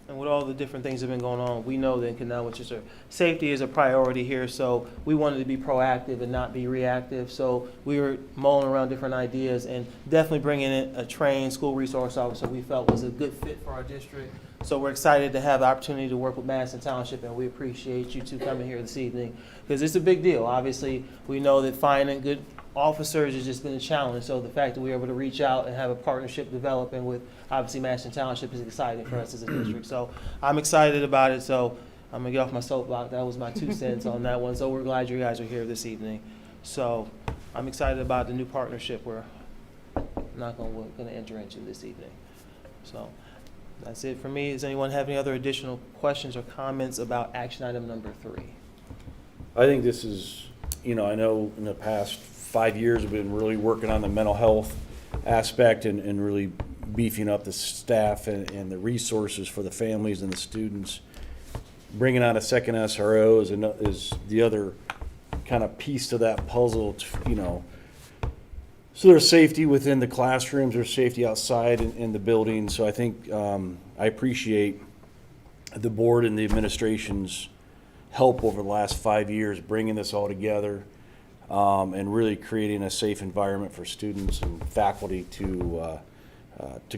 And with all the different things that have been going on, we know that in Canal, Winchester, safety is a priority here, so we wanted to be proactive and not be reactive. So we were mulling around different ideas, and definitely bringing in a trained school resource officer we felt was a good fit for our district. So we're excited to have the opportunity to work with Madison Township, and we appreciate you two coming here this evening, because it's a big deal. Obviously, we know that finding good officers has just been a challenge, so the fact that we were able to reach out and have a partnership developing with, obviously, Madison Township is exciting for us as a district. So I'm excited about it, so I'm gonna get off my soapbox. That was my 2 cents on that one, so we're glad you guys are here this evening. So I'm excited about the new partnership we're gonna enter into this evening. So that's it for me. Does anyone have any other additional questions or comments about action item number 3? I think this is, I know in the past 5 years we've been really working on the mental health aspect and really beefing up the staff and the resources for the families and the students. Bringing on a second SRO is the other kind of piece to that puzzle, so there's safety within the classrooms, there's safety outside in the building. So I think I appreciate the board and the administration's help over the last 5 years bringing this all together and really creating a safe environment for students and faculty to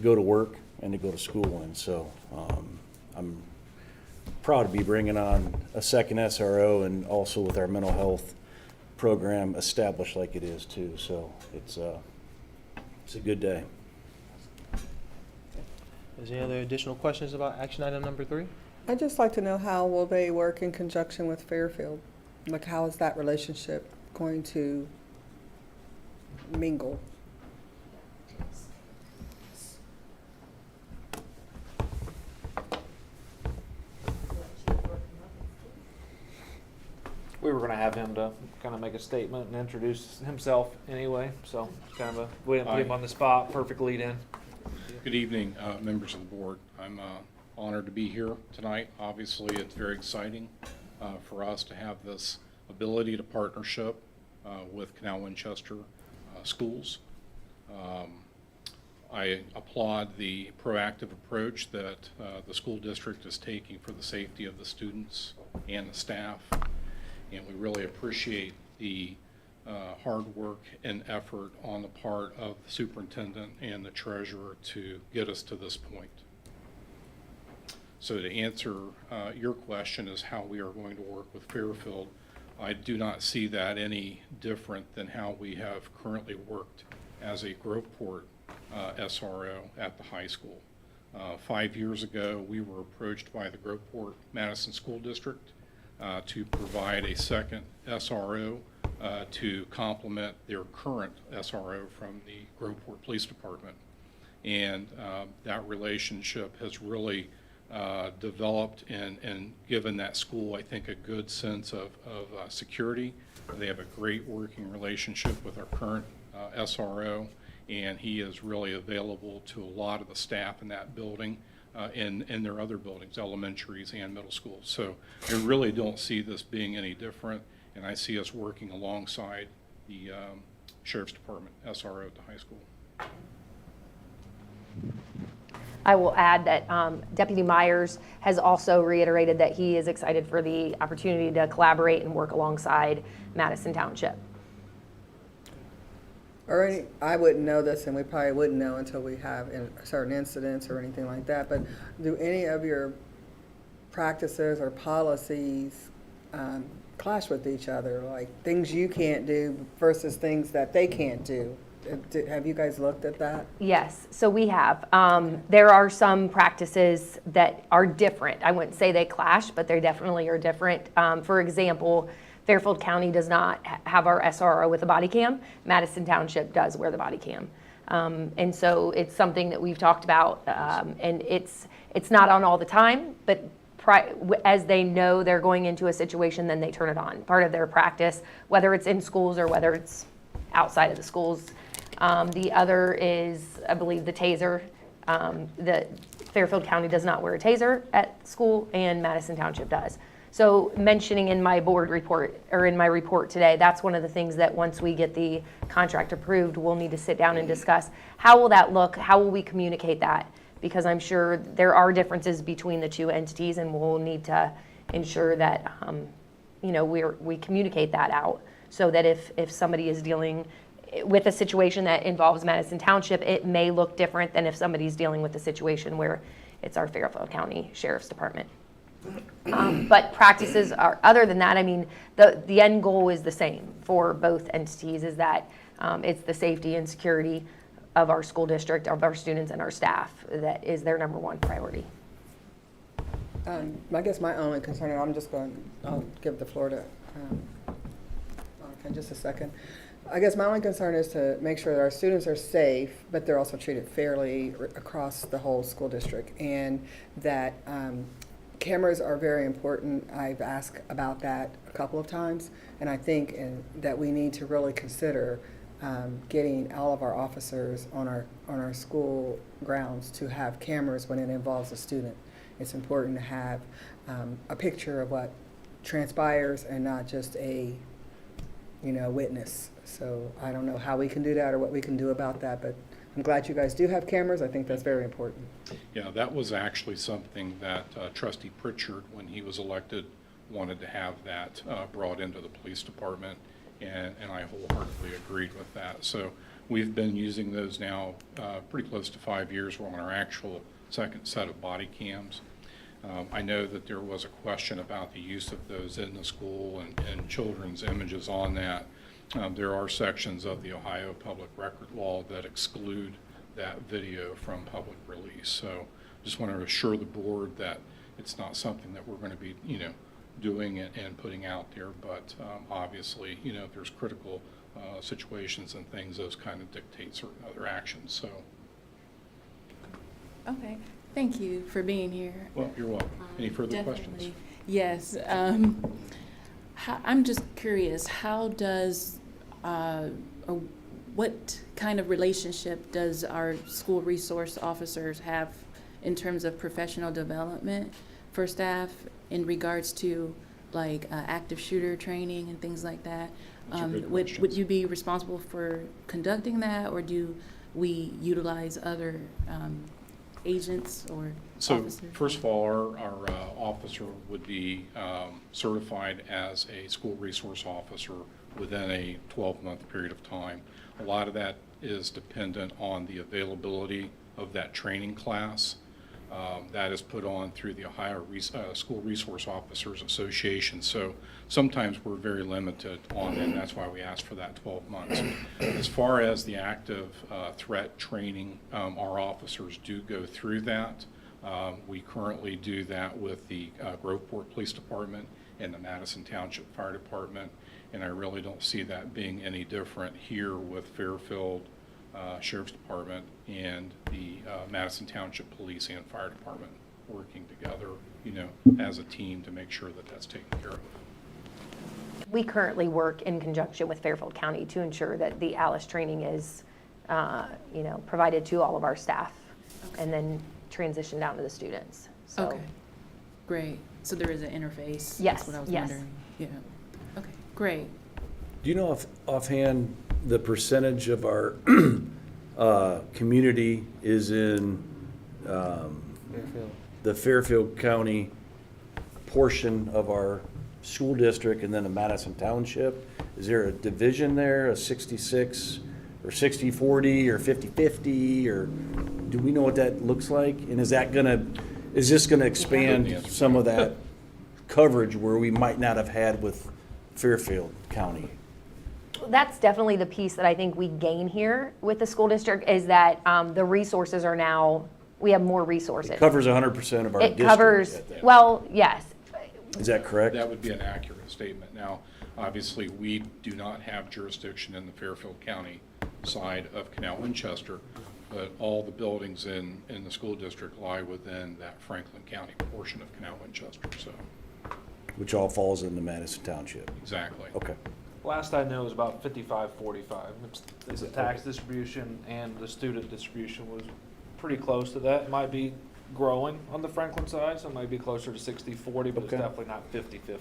go to work and to go to school in. So I'm proud to be bringing on a second SRO, and also with our mental health program established like it is too. So it's a good day. Is there any other additional questions about action item number 3? I'd just like to know, how will they work in conjunction with Fairfield? Like, how is that relationship going to mingle? We were gonna have him to kind of make a statement and introduce himself anyway, so kind of we didn't put him on the spot, perfect lead in. Good evening, members of the board. I'm honored to be here tonight. Obviously, it's very exciting for us to have this ability to partnership with Canal Winchester schools. I applaud the proactive approach that the school district is taking for the safety of the students and the staff. And we really appreciate the hard work and effort on the part of the superintendent and the treasurer to get us to this point. So to answer your question as how we are going to work with Fairfield, I do not see that any different than how we have currently worked as a Groveport SRO at the high school. 5 years ago, we were approached by the Groveport Madison School District to provide a second SRO to complement their current SRO from the Groveport Police Department. And that relationship has really developed and given that school, I think, a good sense of security. They have a great working relationship with our current SRO, and he is really available to a lot of the staff in that building. In their other buildings, elementaries and middle schools. So I really don't see this being any different, and I see us working alongside the Sheriff's Department SRO at the high school. I will add that Deputy Myers has also reiterated that he is excited for the opportunity to collaborate and work alongside Madison Township. I wouldn't know this, and we probably wouldn't know until we have certain incidents or anything like that, but do any of your practices or policies clash with each other, like things you can't do versus things that they can't do? Have you guys looked at that? Yes, so we have. There are some practices that are different. I wouldn't say they clash, but they definitely are different. For example, Fairfield County does not have our SRO with a body cam. Madison Township does wear the body cam. And so it's something that we've talked about, and it's not on all the time, but as they know they're going into a situation, then they turn it on. Part of their practice, whether it's in schools or whether it's outside of the schools. The other is, I believe, the taser. The Fairfield County does not wear a taser at school, and Madison Township does. So mentioning in my board report, or in my report today, that's one of the things that once we get the contract approved, we'll need to sit down and discuss. How will that look? How will we communicate that? because I'm sure there are differences between the two entities, and we'll need to ensure that, we communicate that out, so that if somebody is dealing with a situation that involves Madison Township, it may look different than if somebody's dealing with a situation where it's our Fairfield County Sheriff's Department. But practices are, other than that, I mean, the end goal is the same for both entities, is that it's the safety and security of our school district, of our students and our staff, that is their number one priority. I guess my only concern, and I'll give the floor to Monica in just a second. I guess my only concern is to make sure that our students are safe, but they're also treated fairly across the whole school district, and that cameras are very important. I've asked about that a couple of times, and I think that we need to really consider getting all of our officers on our school grounds to have cameras when it involves a student. It's important to have a picture of what transpires and not just a witness. So I don't know how we can do that or what we can do about that, but I'm glad you guys do have cameras. I think that's very important. Yeah, that was actually something that Trustee Pritchard, when he was elected, wanted to have that brought into the police department, and I wholeheartedly agreed with that. So we've been using those now pretty close to 5 years. We're on our actual second set of body cams. I know that there was a question about the use of those in the school and children's images on that. There are sections of the Ohio Public Record Law that exclude that video from public release. So just want to assure the board that it's not something that we're going to be, doing and putting out there. But obviously, if there's critical situations and things, those kind of dictate certain other actions. So. Okay, thank you for being here. Well, you're welcome. Any further Definitely. questions? Yes. I'm just curious, how does, or what kind of relationship does our school resource officers have in terms of professional development for staff in regards to like active shooter training and things like that? Would you be responsible for conducting that, or do we utilize other agents or officers? So first of all, our officer would be certified as a school resource officer within a 12-month period of time. A lot of that is dependent on the availability of that training class. That is put on through the Ohio School Resource Officers Association. So sometimes we're very limited on it, and that's why we ask for that 12 months. As far as the active threat training, our officers do go through that. We currently do that with the Groveport Police Department and the Madison Township Fire Department, and I really don't see that being any different here with Fairfield Sheriff's Department and the Madison Township Police and Fire Department working together, as a team to make sure that that's taken care of. We currently work in conjunction with Fairfield County to ensure that the ALICE training is, provided to all of our staff, and then transition down to the students. So. Okay, great. So there is an interface? Yes, That's what I was yes. wondering. Yeah. Okay, great. Do you know offhand the percentage of our community is in the Fairfield County portion of our school district and then the Madison Township? Is there a division there, a 66 or 60-40 or 50-50, or do we know what that looks like? And is this gonna expand some of that coverage where we might not have had with Fairfield County? That's definitely the piece that I think we gain here with the school district, is that the resources are now, we have more resources. It covers 100% of our district. It covers, at that. well, yes. Is that correct? That would be an accurate statement. Now, obviously, we do not have jurisdiction in the Fairfield County side of Canal Winchester, but all the buildings in the school district lie within that Franklin County portion of Canal Winchester, so. Which all falls into Madison Township. Exactly. Okay. Last I knew, it was about 55-45. It's the tax distribution and the student distribution was pretty close to that. It might be growing on the Franklin side, so it might be closer to 60-40, but it's Okay. definitely not 50-50.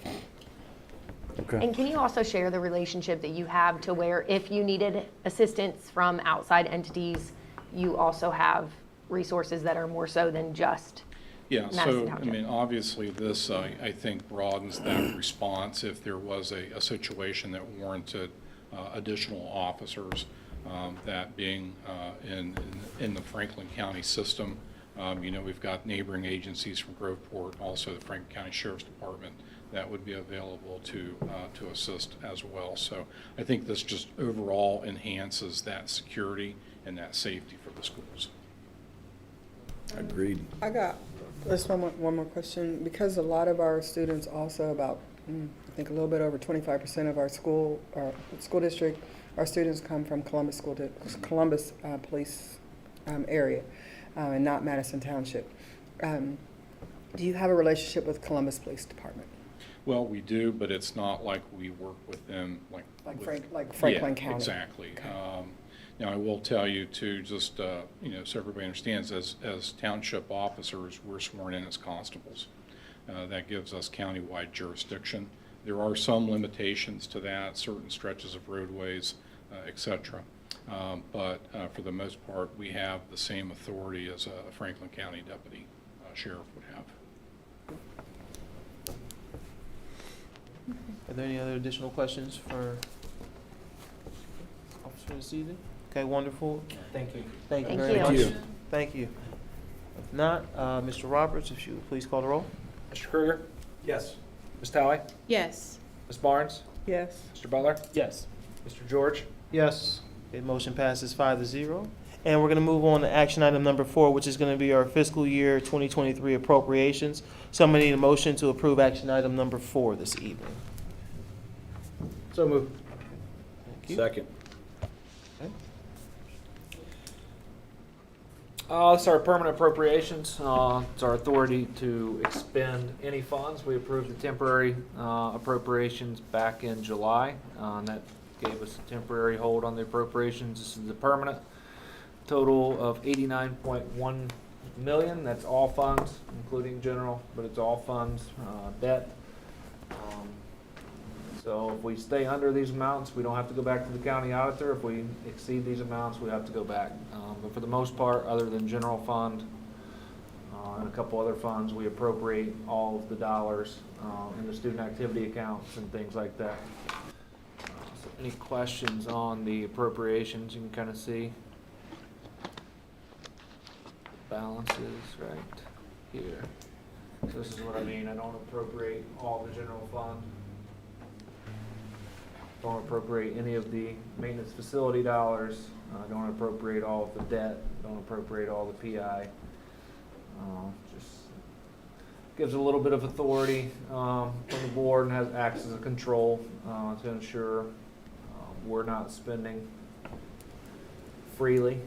Okay. And can you also share the relationship that you have to where if you needed assistance from outside entities, you also have resources that are more so than just Yeah, Madison so, I Township. mean, obviously, this, I think, broadens that response if there was a situation that warranted additional officers, that being in the Franklin County system. You know, we've got neighboring agencies from Groveport, also the Franklin County Sheriff's Department, that would be available to assist as well. So I think this just overall enhances that security and that safety for the schools. Agreed. I got just one more question. Because a lot of our students also about, I think a little bit over 25% of our school district, our students come from Columbus police area, and not Madison Township. Do you have a relationship with Columbus Police Department? Well, we do, but it's not like we work with them like Franklin yeah, County? Exactly. Okay. Now, I will tell you too, just, you know, so everybody understands, as township officers, we're sworn in as constables. That gives us countywide jurisdiction. There are some limitations to that, certain stretches of roadways, et cetera. But for the most part, we have the same authority as a Franklin County deputy sheriff would have. Are there any other additional questions for Officer this evening? Okay, wonderful. Thank you. Thank you Thank very you. much. Thank you. Thank you. If not, Mr. Roberts, if you would please call the roll. Mr. Krueger? Yes. Ms. Talley? Yes. Ms. Barnes? Yes. Mr. Butler? Yes. Mr. George? Yes. Okay, motion passes 5-0. And we're going to move on to action item number 4, which is going to be our fiscal year 2023 appropriations. So I'm going to need a motion to approve action item number 4 this evening. So moved. Thank you. Second. It's our permanent appropriations. It's our authority to expend any funds. We approved the temporary appropriations back in July. And that gave us a temporary hold on the appropriations. This is the permanent total of $89.1 million. That's all funds, including general, but it's all funds, debt. So if we stay under these amounts, we don't have to go back to the county auditor. If we exceed these amounts, we have to go back. But for the most part, other than general fund and a couple other funds, we appropriate all of the dollars in the student activity accounts and things like that. So any questions on the appropriations? You can kind of see the balances right here. So this is what I mean. I don't appropriate all the general fund. Don't appropriate any of the maintenance facility dollars. Don't appropriate all of the debt. Don't appropriate all the PI. Just gives a little bit of authority from the board and acts as a control to ensure we're not spending freely.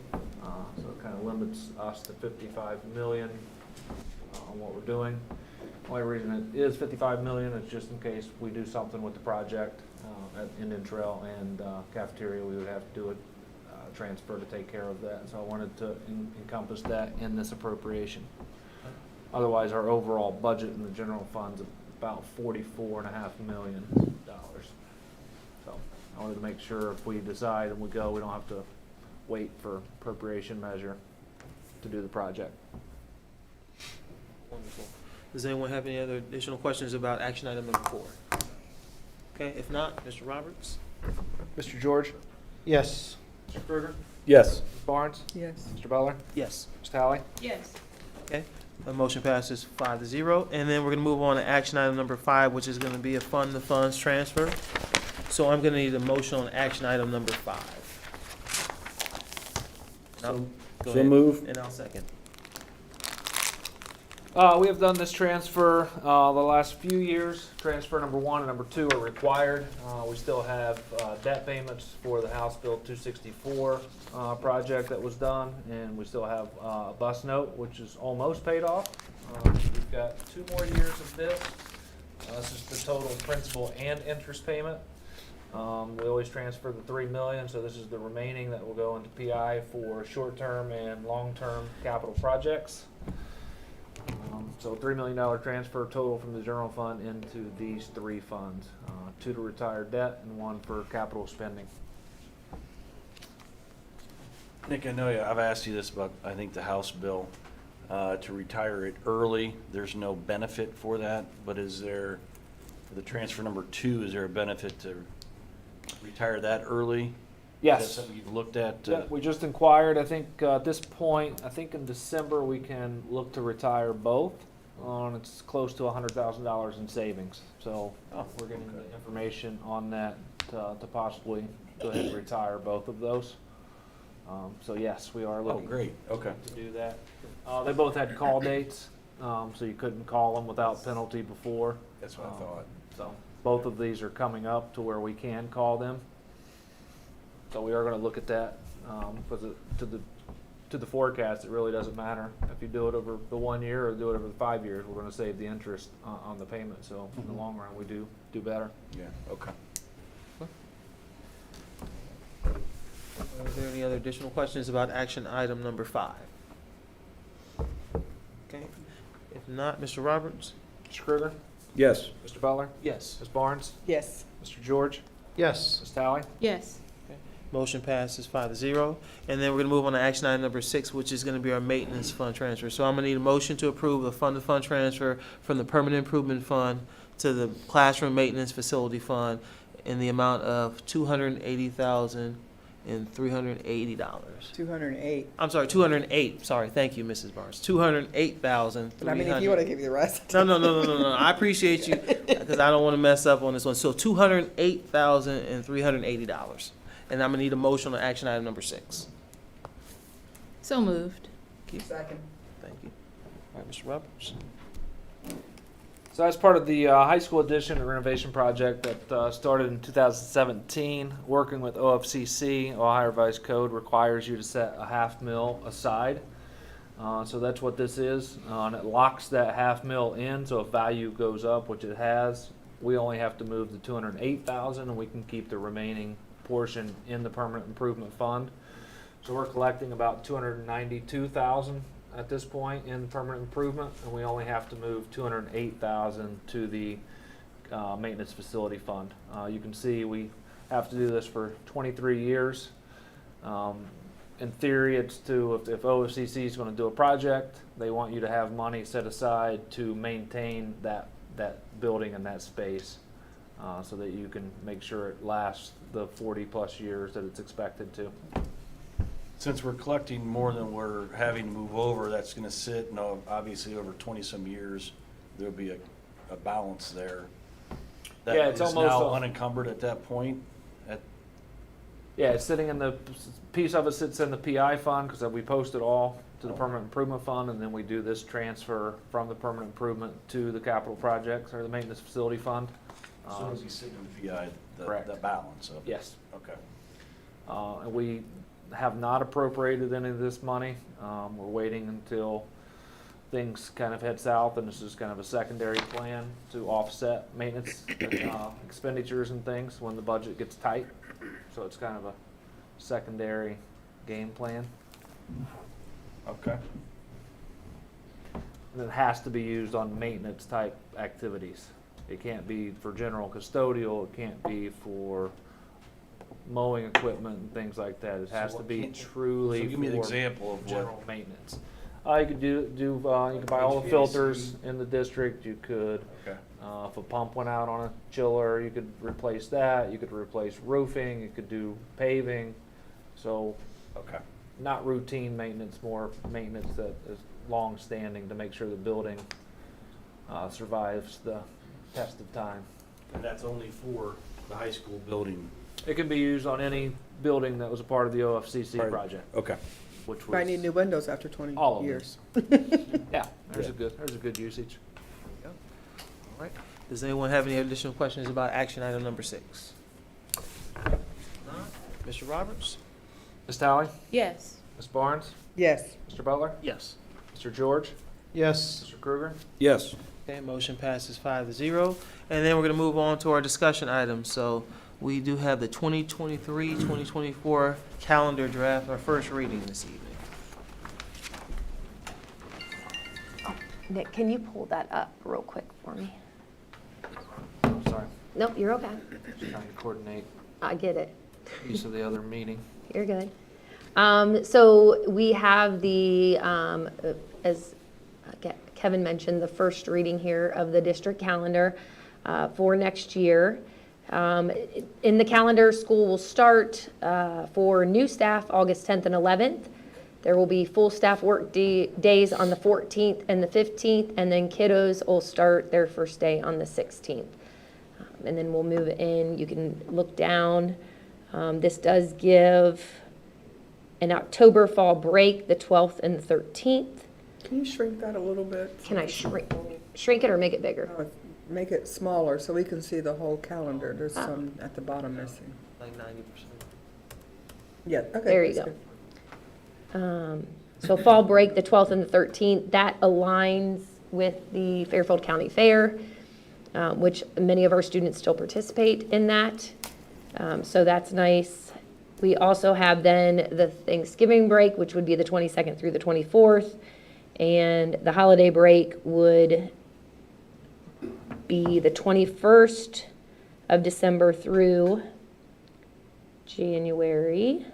So it kind of limits us to $55 million on what we're doing. The only reason it is $55 million is just in case we do something with the project at Indian Trail and cafeteria, we would have to do a transfer to take care of that. So I wanted to encompass that in this appropriation. Otherwise, our overall budget in the general fund's about $44.5 million. So I wanted to make sure if we decide and we go, we don't have to wait for appropriation measure to do the project. Wonderful. Does anyone have any other additional questions about action item number 4? Okay, if not, Mr. Roberts? Mr. George? Yes. Mr. Krueger? Yes. Ms. Barnes? Yes. Mr. Butler? Yes. Ms. Talley? Yes. Okay, the motion passes 5-0. And then we're going to move on to action item number 5, which is going to be a fund-to-funds transfer. So I'm going to need a motion on action item number 5. Go ahead, moved. and I'll second. We have done this transfer the last few years. Transfer number 1 and number 2 are required. We still have debt payments for the House Bill 264 project that was done, and we still have a bus note, which is almost paid off. We've got 2 more years of this. This is the total principal and interest payment. We always transfer the $3 million, so this is the remaining that will go into PI for short-term and long-term capital projects. So $3 million transfer total from the general fund into these 3 funds, 2 to retire debt and 1 for capital spending. Nick, I know I've asked you this about, I think, the House bill, to retire it early. There's no benefit for that, but is there, for the transfer number 2, is there a benefit to retire that early? Is that Yes. something you've looked at? Yeah, we just inquired. I think at this point, I think in December, we can look to retire both. It's close to $100,000 in savings. So we're getting the information on that to possibly go ahead and retire both of those. So yes, we are Oh, looking great, okay. to do that. They both had call dates, so you couldn't call them without penalty before. That's what I thought. So both of these are coming up to where we can call them. So we are going to look at that, because to the forecast, it really doesn't matter if you do it over the 1 year or do it over the 5 years. We're going to save the interest on the payment. So in the long run, we do better. Yeah, okay. Are there any other additional questions about action item number 5? Okay, if not, Mr. Roberts? Mr. Krueger, Yes. Mr. Butler, Yes. Ms. Barnes, Yes. Mr. George, Yes. Ms. Talley. Yes. Motion passes 5-0. And then we're gonna move on to action item number 6, which is gonna be our maintenance fund transfer. So I'm gonna need a motion to approve the fund-to-fund transfer from the permanent improvement fund to the classroom maintenance facility fund in the amount of $280,380. 208. I'm sorry, 208. Sorry, thank you, Mrs. Barnes. 208,000. But I mean, if you want to give you the rest. No. I appreciate you because I don't want to mess up on this one. So $208,380. And I'm gonna need a motion on action item number 6. So moved. Second. Thank you. All right, Mr. Roberts. So that's part of the high school addition and renovation project that started in 2017. Working with OFCC, Ohio Revised Code requires you to set a $500,000 aside. So that's what this is. And it locks that $500,000 in, so if value goes up, which it has, we only have to move the $208,000 and we can keep the remaining portion in the permanent improvement fund. So we're collecting about $292,000 at this point in permanent improvement, and we only have to move $208,000 to the maintenance facility fund. You can see we have to do this for 23 years. In theory, it's if OFCC is going to do a project, they want you to have money set aside to maintain that building and that space, so that you can make sure it lasts the 40+ years that it's expected to. Since we're collecting more than we're having to move over, that's gonna sit, obviously over 20-some years, there'll be a balance there. That Yeah, it's is almost now a- unencumbered at that point? Yeah, it's sitting in the piece of it sits in the PI fund because we post it all to the permanent improvement fund, and then we do this transfer from the permanent improvement to the capital projects or the maintenance facility fund. So it'll be sitting in the PI, Correct. the balance of it? Yes. Okay. And we have not appropriated any of this money. We're waiting until things kind of head south, and this is kind of a secondary plan to offset maintenance expenditures and things when the budget gets tight. So it's kind of a secondary game plan. Okay. And it has to be used on maintenance type activities. It can't be for general custodial, it can't be for mowing equipment and things like that. It has So to what be can't- truly So give me an for example of general what, maintenance. You could you could buy all the filters in the district. You could, okay, if a pump went out on a chiller, you could replace that. You could replace roofing. You could do paving. So okay. not routine maintenance, more maintenance that is long-standing to make sure the building survives the test of time. And that's only for the high school building? It can be used on any building that was a part of the OFCC Part- project, Okay. which was Might need new windows after 20 all of them. years. Yeah, there's a good usage. All right. Does anyone have any additional questions about action item number 6? Mr. Roberts? Ms. Talley, Yes. Ms. Barnes, Yes. Mr. Butler, Yes. Mr. George, Yes. Mr. Krueger. Yes. Okay, motion passes 5-0. And then we're going to move on to our discussion items. So we do have the 2023-2024 calendar draft, our first reading this evening. Nick, can you pull that up real quick for me? I'm sorry, Nope, you're okay. just trying to coordinate I get it. use of the other meeting. You're good. So we have the, as Kevin mentioned, the first reading here of the district calendar for next year. In the calendar, school will start for new staff August 10th and 11th. There will be full staff work days on the 14th and the 15th, and then kiddos will start their first day on the 16th. And then we'll move in. You can look down. This does give an October fall break, the 12th and the 13th. Can you shrink that a little bit? Can I shrink it or make it bigger? Make it smaller so we can see the whole calendar. There's some at the bottom missing. Like 90%. Yeah, okay. There you that's go. good. So fall break, the 12th and the 13th, that aligns with the Fairfield County Fair, which many of our students still participate in that. So that's nice. We also have then the Thanksgiving break, which would be the 22nd through the 24th. And the holiday break would be the 21st of December through January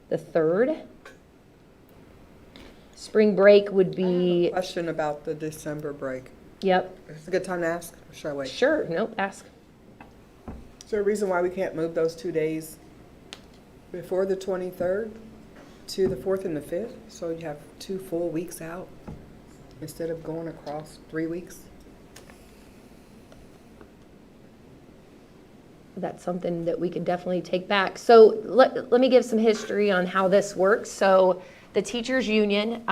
the 3rd. Spring break would be, Question about the December break. yep, It's a good time to ask, or should I wait? sure, nope, ask. Is there a reason why we can't move those 2 days before the 23rd to the 4th and the 5th? So you have 2 full weeks out instead of going across 3 weeks? That's something that we could definitely take back. So let me give some history on how this works. So the teachers union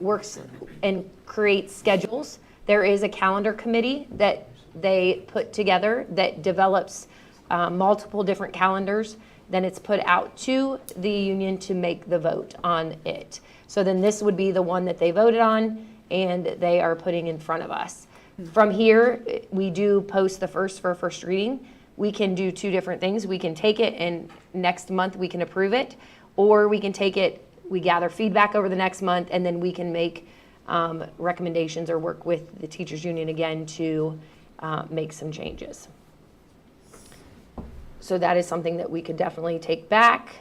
works and creates schedules. There is a calendar committee that they put together that develops multiple different calendars. Then it's put out to the union to make the vote on it. So then this would be the one that they voted on and they are putting in front of us. From here, we do post the first for first reading. We can do 2 different things. We can take it and next month we can approve it, or we can take it, we gather feedback over the next month, and then we can make recommendations or work with the teachers union again to make some changes. So that is something that we could definitely take back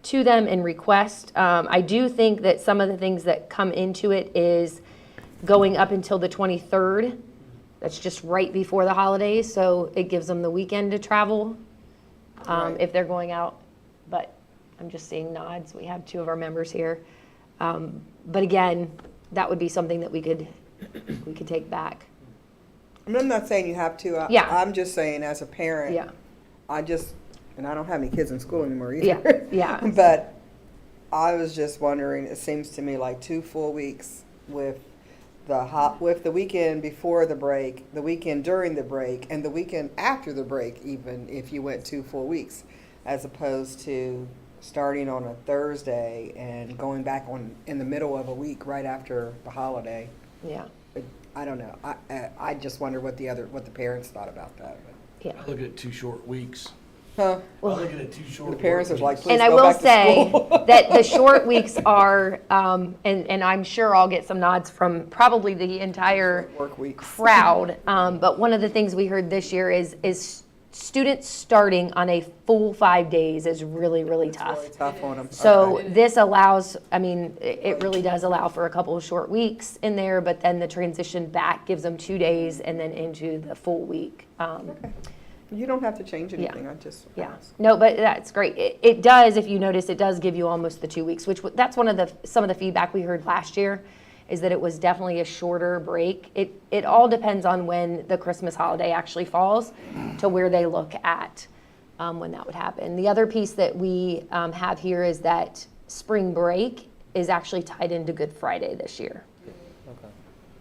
to them and request. I do think that some of the things that come into it is going up until the 23rd. That's just right before the holidays, so it gives them the weekend to travel if they're going out. But I'm just seeing nods. We have 2 of our members here. But again, that would be something that we could take back. I mean, I'm not saying you have to. Yeah. I'm just saying as a parent, Yeah. and I don't have any kids in school anymore either. Yeah, yeah. But I was just wondering, it seems to me like 2 full weeks with the weekend before the break, the weekend during the break, and the weekend after the break, even if you went 2 full weeks, as opposed to starting on a Thursday and going back on in the middle of a week right after the holiday. Yeah, I don't know. I just wonder what the parents thought about that. yeah. I look at 2 short weeks. Huh? I look at it 2 short. The parents are like, please And I go will back to say school. that the short weeks are, and I'm sure I'll get some nods from probably the entire Work weeks. crowd. But one of the things we heard this year is students starting on a full 5 days is really, really tough. Really tough on them. So Okay. this allows, I mean, it really does allow for a couple of short weeks in there, but then the transition back gives them 2 days and then into the full week. Okay. You don't have to change anything. I just Yeah, asked. no, but that's great. It does, if you notice, it does give you almost the 2 weeks, which that's one of some of the feedback we heard last year, is that it was definitely a shorter break. It all depends on when the Christmas holiday actually falls to where they look at when that would happen. The other piece that we have here is that spring break is actually tied into Good Friday this year. Okay.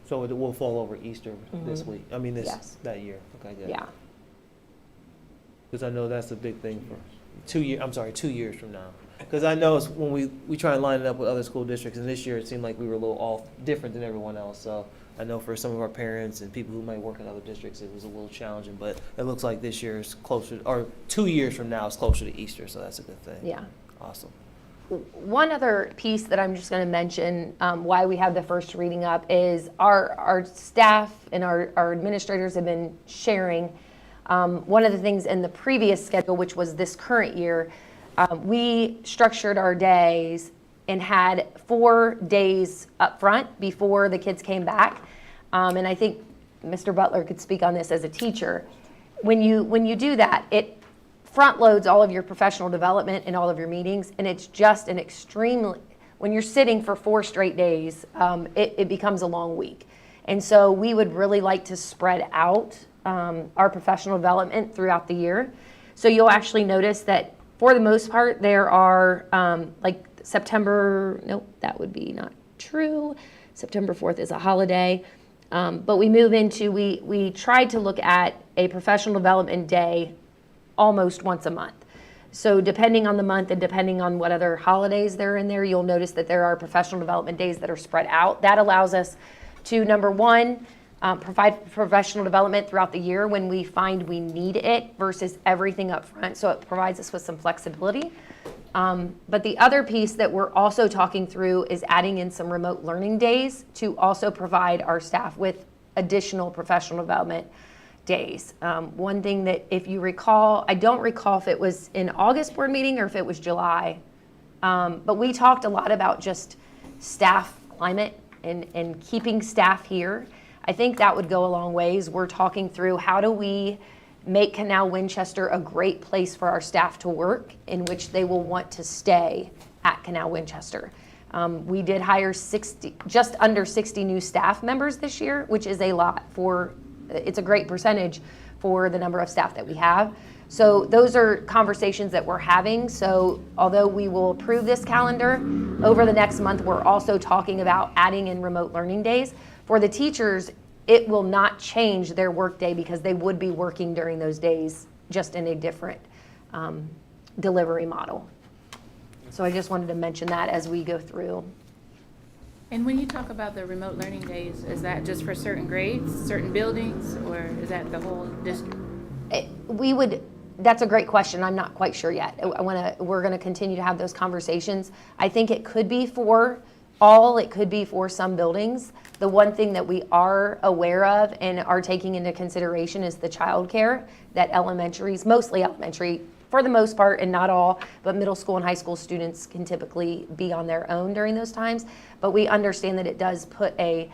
So it will fall over Easter this week. I mean, Yes. that year. Okay, good. Yeah. Because I know that's a big thing for 2 years. I'm sorry, 2 years from now. Because I know it's when we try and line it up with other school districts, and this year it seemed like we were a little off, different than everyone else. So I know for some of our parents and people who might work in other districts, it was a little challenging. But it looks like this year is closer, or 2 years from now is closer to Easter. So that's a good thing. Yeah. Awesome. One other piece that I'm just going to mention why we have the first reading up is our staff and our administrators have been sharing. One of the things in the previous schedule, which was this current year, we structured our days and had 4 days up front before the kids came back. And I think Mr. Butler could speak on this as a teacher. When you do that, it front loads all of your professional development and all of your meetings, and it's just an extremely, when you're sitting for 4 straight days, it becomes a long week. And so we would really like to spread out our professional development throughout the year. So you'll actually notice that for the most part, there are like September, nope, that would be not true. September 4th is a holiday. But we move into, we tried to look at a professional development day almost once a month. So depending on the month and depending on what other holidays there are in there, you'll notice that there are professional development days that are spread out. That allows us to, number one, provide professional development throughout the year when we find we need it versus everything up front. So it provides us with some flexibility. But the other piece that we're also talking through is adding in some remote learning days to also provide our staff with additional professional development days. One thing that, if you recall, I don't recall if it was in August board meeting or if it was July, but we talked a lot about just staff climate and keeping staff here. I think that would go a long ways. We're talking through how do we make Canal Winchester a great place for our staff to work, in which they will want to stay at Canal Winchester. We did hire just under 60 new staff members this year, which is a lot it's a great percentage for the number of staff that we have. So those are conversations that we're having. So although we will approve this calendar, over the next month, we're also talking about adding in remote learning days. For the teachers, it will not change their workday because they would be working during those days, just in a different delivery model. So I just wanted to mention that as we go through. And when you talk about the remote learning days, is that just for certain grades, certain buildings, or is that the whole district? That's a great question. I'm not quite sure yet. We're gonna continue to have those conversations. I think it could be for all, it could be for some buildings. The one thing that we are aware of and are taking into consideration is the childcare that elementaries, mostly elementary, for the most part, and not all, but middle school and high school students can typically be on their own during those times. But we understand that it does put a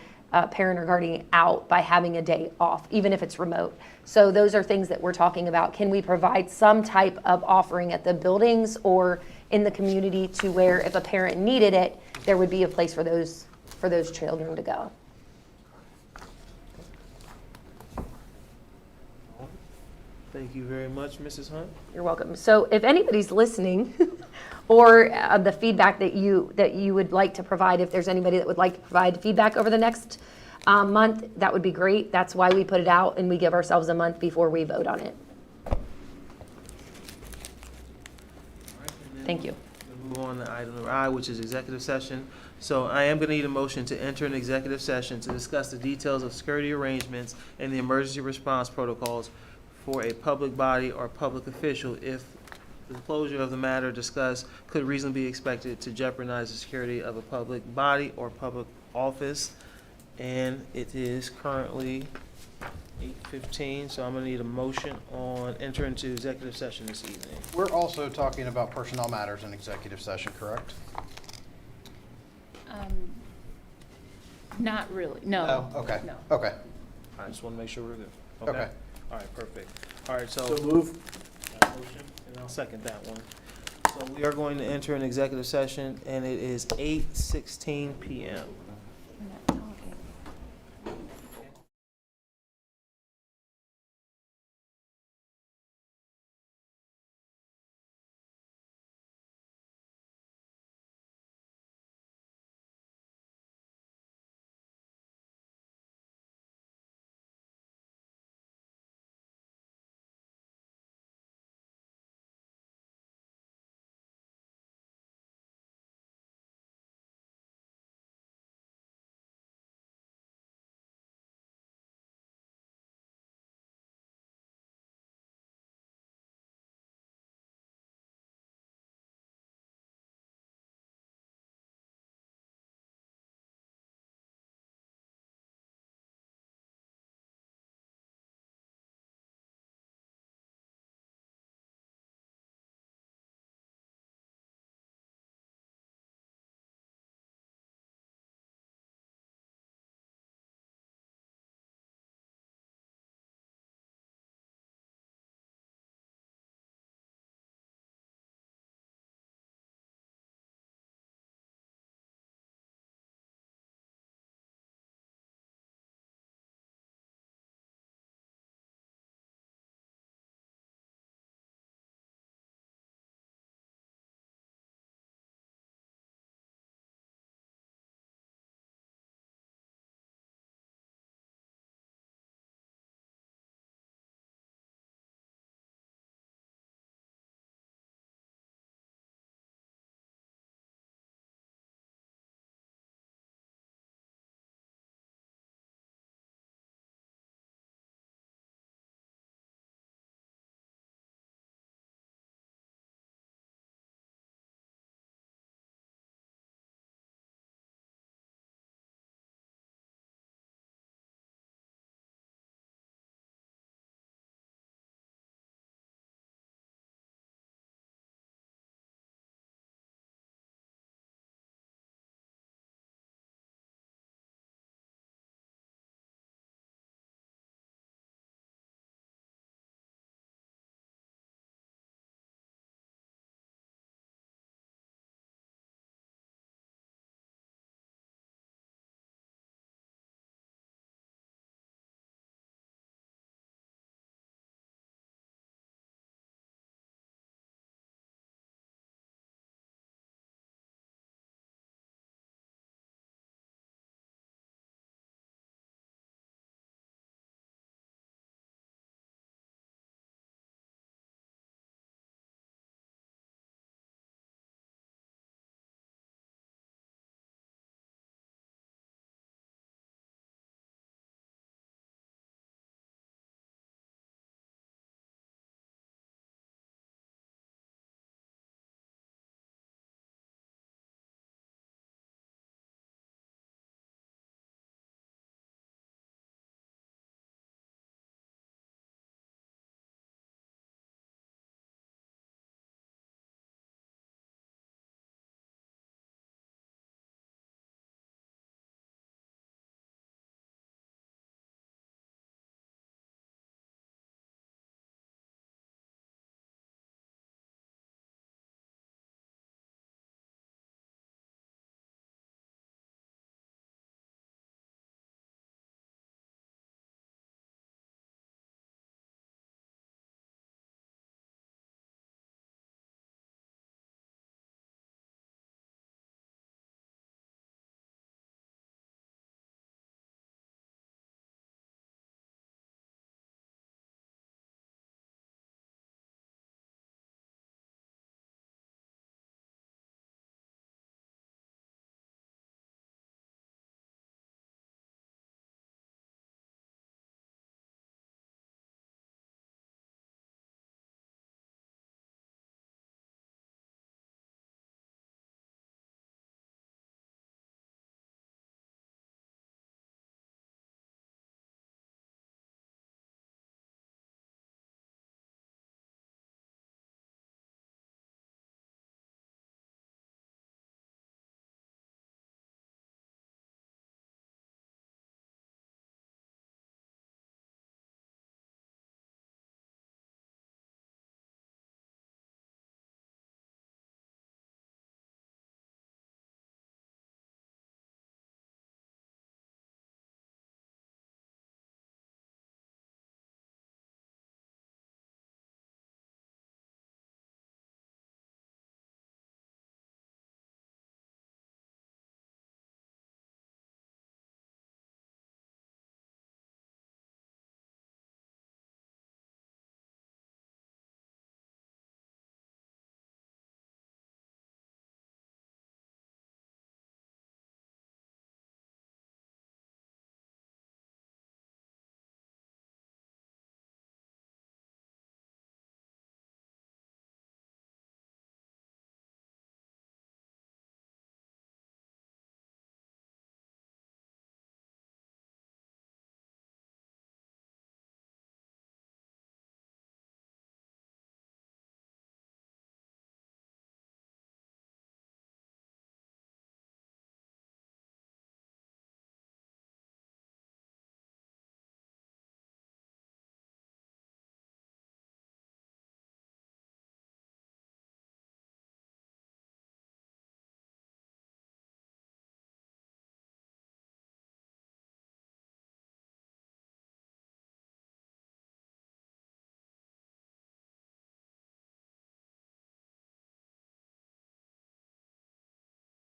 parent or guardian out by having a day off, even if it's remote. So those are things that we're talking about. Can we provide some type of offering at the buildings or in the community to where if a parent needed it, there would be a place for those children to go. Thank you very much, Mrs. Hunt. You're welcome. So if anybody's listening or the feedback that you would like to provide, if there's anybody that would like to provide feedback over the next month, that would be great. That's why we put it out and we give ourselves a month before we vote on it. Thank you. We'll move on to item number I, which is executive session. So I am going to need a motion to enter an executive session to discuss the details of security arrangements and the emergency response protocols for a public body or public official if the closure of the matter discussed could reasonably be expected to jeopardize the security of a public body or public office. And it is currently 8:15, so I'm going to need a motion on entering into executive session this evening. We're also talking about personnel matters in executive session, correct? Not really, no. Oh, okay. No. Okay. I just want to make sure we're good. Okay. All right, perfect. All right, so move. motion, and I'll second that one. So we are going to enter an executive session, and it is 8:16 p.m.